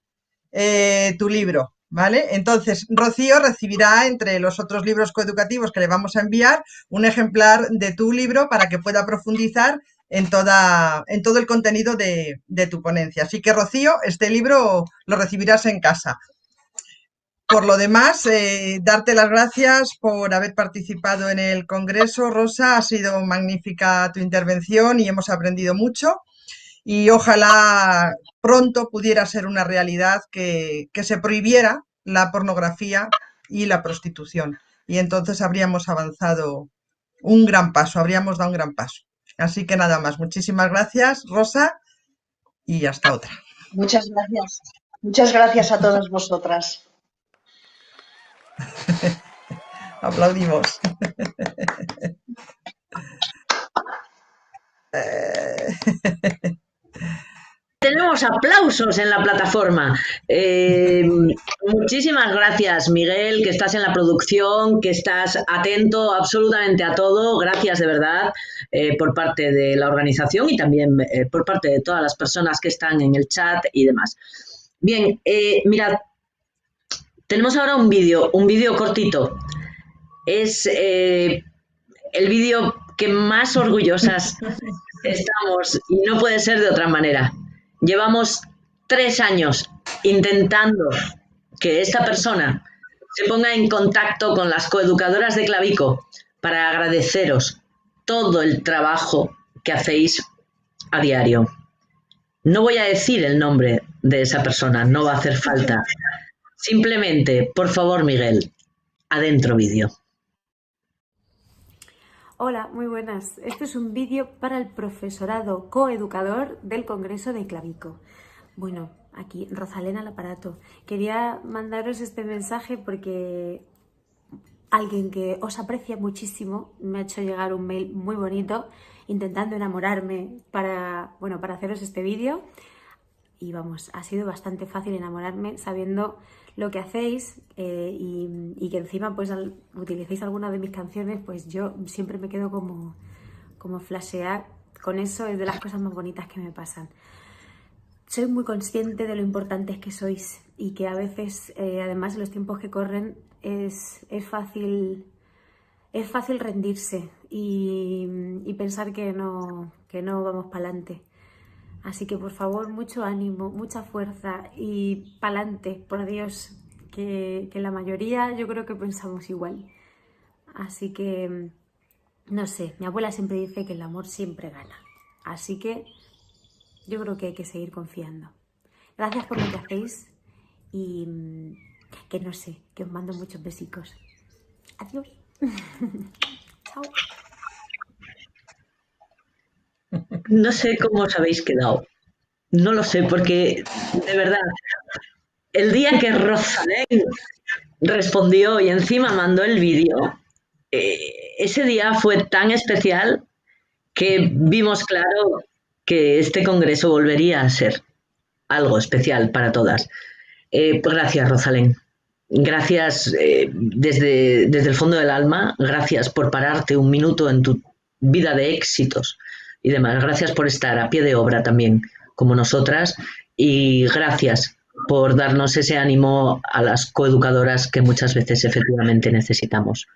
tu libro, ¿vale? Entonces, Rocío recibirá entre los otros libros coeducativos que le vamos a enviar un ejemplar de tu libro para que pueda profundizar en todo el contenido de tu ponencia. Así que, Rocío, este libro lo recibirás en casa. Por lo demás, darte las gracias por haber participado en el Congreso, Rosa. Ha sido magnífica tu intervención y hemos aprendido mucho. Y ojalá pronto pudiera ser una realidad que se prohibiera la pornografía y la prostitución. Y entonces habríamos avanzado un gran paso, habríamos dado un gran paso. Así que nada más. Muchísimas gracias, Rosa, y hasta otra. Muchas gracias. Muchas gracias a todas vosotras. Aplaudimos. Tenemos aplausos en la plataforma. Muchísimas gracias, Miguel, que estás en la producción, que estás atento absolutamente a todo. Gracias de verdad por parte de la organización y también por parte de todas las personas que están en el chat y demás. Bien, mirad, tenemos ahora un vídeo cortito. Es el vídeo que más orgullosas estamos y no puede ser de otra manera. Llevamos 3 años intentando que esta persona se ponga en contacto con las coeducadoras de Clavico para agradeceros todo el trabajo que hacéis a diario. No voy a decir el nombre de esa persona, no va a hacer falta. Simplemente, por favor, Miguel, adentro vídeo. Hola, muy buenas. Este es un vídeo para el profesorado coeducador del Congreso de Clavico. Bueno, aquí Rosalena al aparato. Quería mandaros este mensaje porque alguien que os aprecia muchísimo me ha hecho llegar un mail muy bonito intentando enamorarme para haceros este vídeo. Y vamos, ha sido bastante fácil enamorarme sabiendo lo que hacéis y que encima pues utilicéis alguna de mis canciones, pues yo siempre me quedo como flashear con eso. Es de las cosas más bonitas que me pasan. Soy muy consciente de lo importantes que sois y que a veces, además en los tiempos que corren, es fácil rendirse y pensar que no vamos para adelante. Así que por favor, mucho ánimo, mucha fuerza y pa'lante, por Dios, que la mayoría yo creo que pensamos igual. Así que, no sé, mi abuela siempre dice que el amor siempre gana. Así que yo creo que hay que seguir confiando. Gracias por lo que hacéis y que no sé, que os mando muchos besicos. Adiós. Chao. No sé cómo os habéis quedado. No lo sé, porque de verdad, el día que Rosalén respondió y encima mandó el vídeo, ese día fue tan especial que vimos claro que este congreso volvería a ser algo especial para todas. Gracias, Rosalén. Gracias desde el fondo del alma. Gracias por pararte un minuto en tu vida de éxitos y demás. Gracias por estar a pie de obra también, como nosotras. Y gracias por darnos ese ánimo a las coeducadoras que muchas veces efectivamente necesitamos.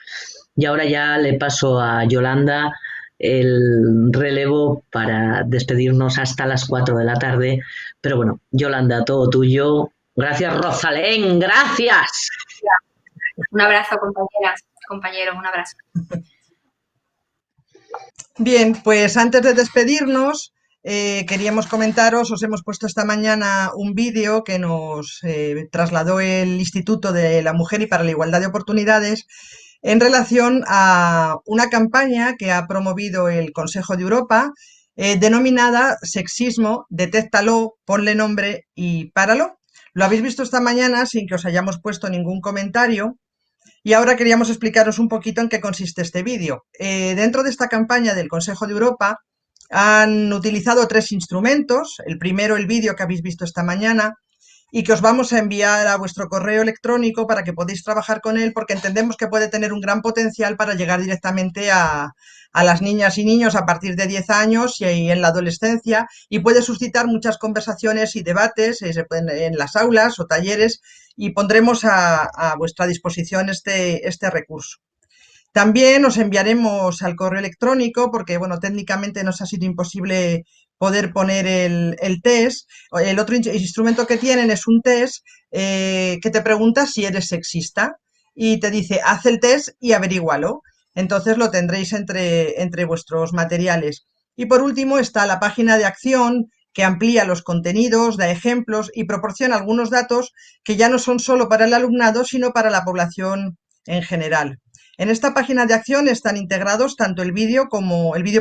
Y ahora ya le paso a Yolanda el relevo para despedirnos hasta las 4 de la tarde. Pero bueno, Yolanda, todo tuyo. Gracias, Rosalén, gracias. Un abrazo, compañeras, compañeros, un abrazo. Bien, pues antes de despedirnos, queríamos comentaros, os hemos puesto esta mañana un vídeo que nos trasladó el Instituto de la Mujer y para la Igualdad de Oportunidades en relación a una campaña que ha promovido el Consejo de Europa denominada Sexismo, detéctalo, ponle nombre y páralo. Lo habéis visto esta mañana sin que os hayamos puesto ningún comentario. Y ahora queríamos explicaros un poquito en qué consiste este vídeo. Dentro de esta campaña del Consejo de Europa han utilizado 3 instrumentos. El primero, el vídeo que habéis visto esta mañana y que os vamos a enviar a vuestro correo electrónico para que podáis trabajar con él, porque entendemos que puede tener un gran potencial para llegar directamente a las niñas y niños a partir de 10 años y en la adolescencia, y puede suscitar muchas conversaciones y debates en las aulas o talleres, y pondremos a vuestra disposición este recurso. También os enviaremos al correo electrónico, porque bueno, técnicamente nos ha sido imposible poder poner el test. El otro instrumento que tienen es un test que te pregunta si eres sexista y te dice, haz el test y averígualo. Entonces lo tendréis entre vuestros materiales. Y por último está la página de acción que amplía los contenidos, da ejemplos y proporciona algunos datos que ya no son solo para el alumnado, sino para la población en general. En esta página de acción están integrados tanto el vídeo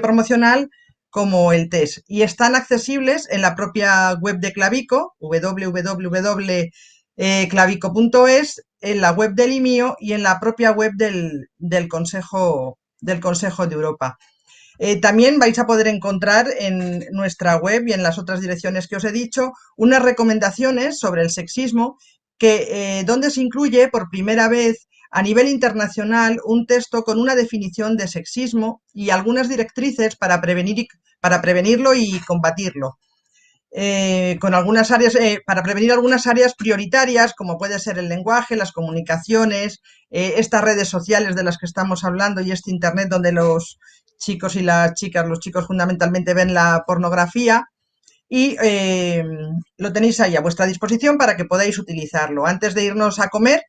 promocional como el test, y están accesibles en la propia web de Clavico, www.clavico.es, en la web del IMIO y en la propia web del Consejo de Europa. También vais a poder encontrar en nuestra web y en las otras direcciones que os he dicho unas recomendaciones sobre el sexismo donde se incluye por primera vez a nivel internacional un texto con una definición de sexismo y algunas directrices para prevenirlo y combatirlo. Con algunas áreas, para prevenir algunas áreas prioritarias, como puede ser el lenguaje, las comunicaciones, estas redes sociales de las que estamos hablando y este internet donde los chicos y las chicas, los chicos fundamentalmente ven la pornografía, y lo tenéis ahí a vuestra disposición para que podáis utilizarlo. Antes de irnos a comer,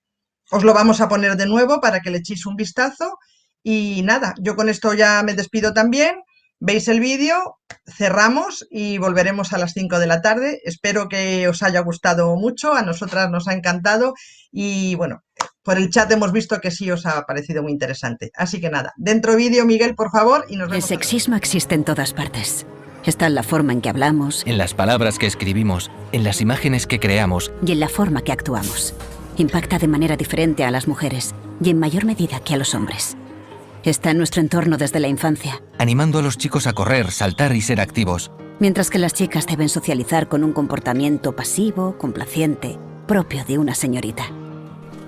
os lo vamos a poner de nuevo para que le echéis un vistazo. Y nada, yo con esto ya me despido también. Veis el vídeo, cerramos y volveremos a las 5 de la tarde. Espero que os haya gustado mucho, a nosotras nos ha encantado y bueno, por el chat hemos visto que sí os ha parecido muy interesante. Así que nada, dentro vídeo, Miguel, por favor, y nos vemos. El sexismo existe en todas partes. Está en la forma en que hablamos, en las palabras que escribimos, en las imágenes que creamos y en la forma que actuamos. Impacta de manera diferente a las mujeres y en mayor medida que a los hombres. Está en nuestro entorno desde la infancia, animando a los chicos a correr, saltar y ser activos. Mientras que las chicas deben socializar con un comportamiento pasivo, complaciente, propio de una señorita.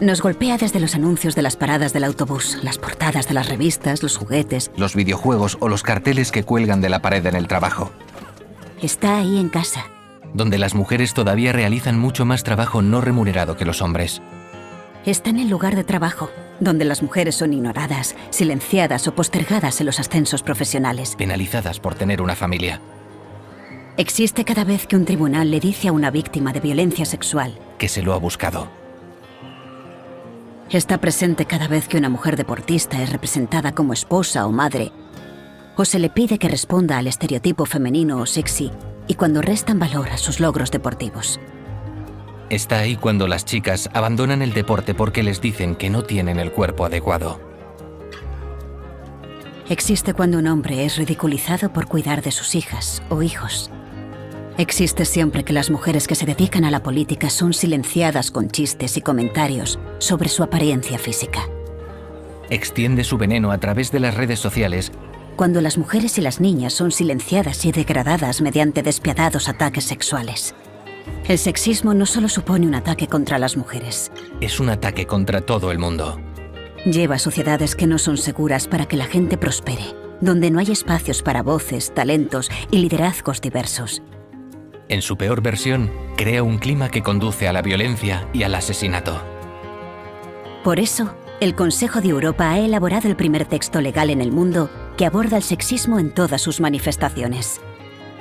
Nos golpea desde los anuncios de las paradas del autobús, las portadas de las revistas, los juguetes, los videojuegos o los carteles que cuelgan de la pared en el trabajo. Está ahí en casa, donde las mujeres todavía realizan mucho más trabajo no remunerado que los hombres. Está en el lugar de trabajo, donde las mujeres son ignoradas, silenciadas o postergadas en los ascensos profesionales. Penalizadas por tener una familia. Existe cada vez que un tribunal le dice a una víctima de violencia sexual que se lo ha buscado. Está presente cada vez que una mujer deportista es representada como esposa o madre, o se le pide que responda al estereotipo femenino o sexy, y cuando restan valor a sus logros deportivos. Está ahí cuando las chicas abandonan el deporte porque les dicen que no tienen el cuerpo adecuado. Existe cuando un hombre es ridiculizado por cuidar de sus hijas o hijos. Existe siempre que las mujeres que se dedican a la política son silenciadas con chistes y comentarios sobre su apariencia física. Extiende su veneno a través de las redes sociales cuando las mujeres y las niñas son silenciadas y degradadas mediante despiadados ataques sexuales. El sexismo no solo supone un ataque contra las mujeres. Es un ataque contra todo el mundo. Lleva a sociedades que no son seguras para que la gente prospere, donde no hay espacios para voces, talentos y liderazgos diversos. En su peor versión, crea un clima que conduce a la violencia y al asesinato. Por eso, el Consejo de Europa ha elaborado el primer texto legal en el mundo que aborda el sexismo en todas sus manifestaciones.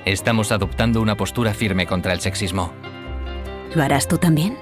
Estamos adoptando una postura firme contra el sexismo. ¿Lo harás tú también?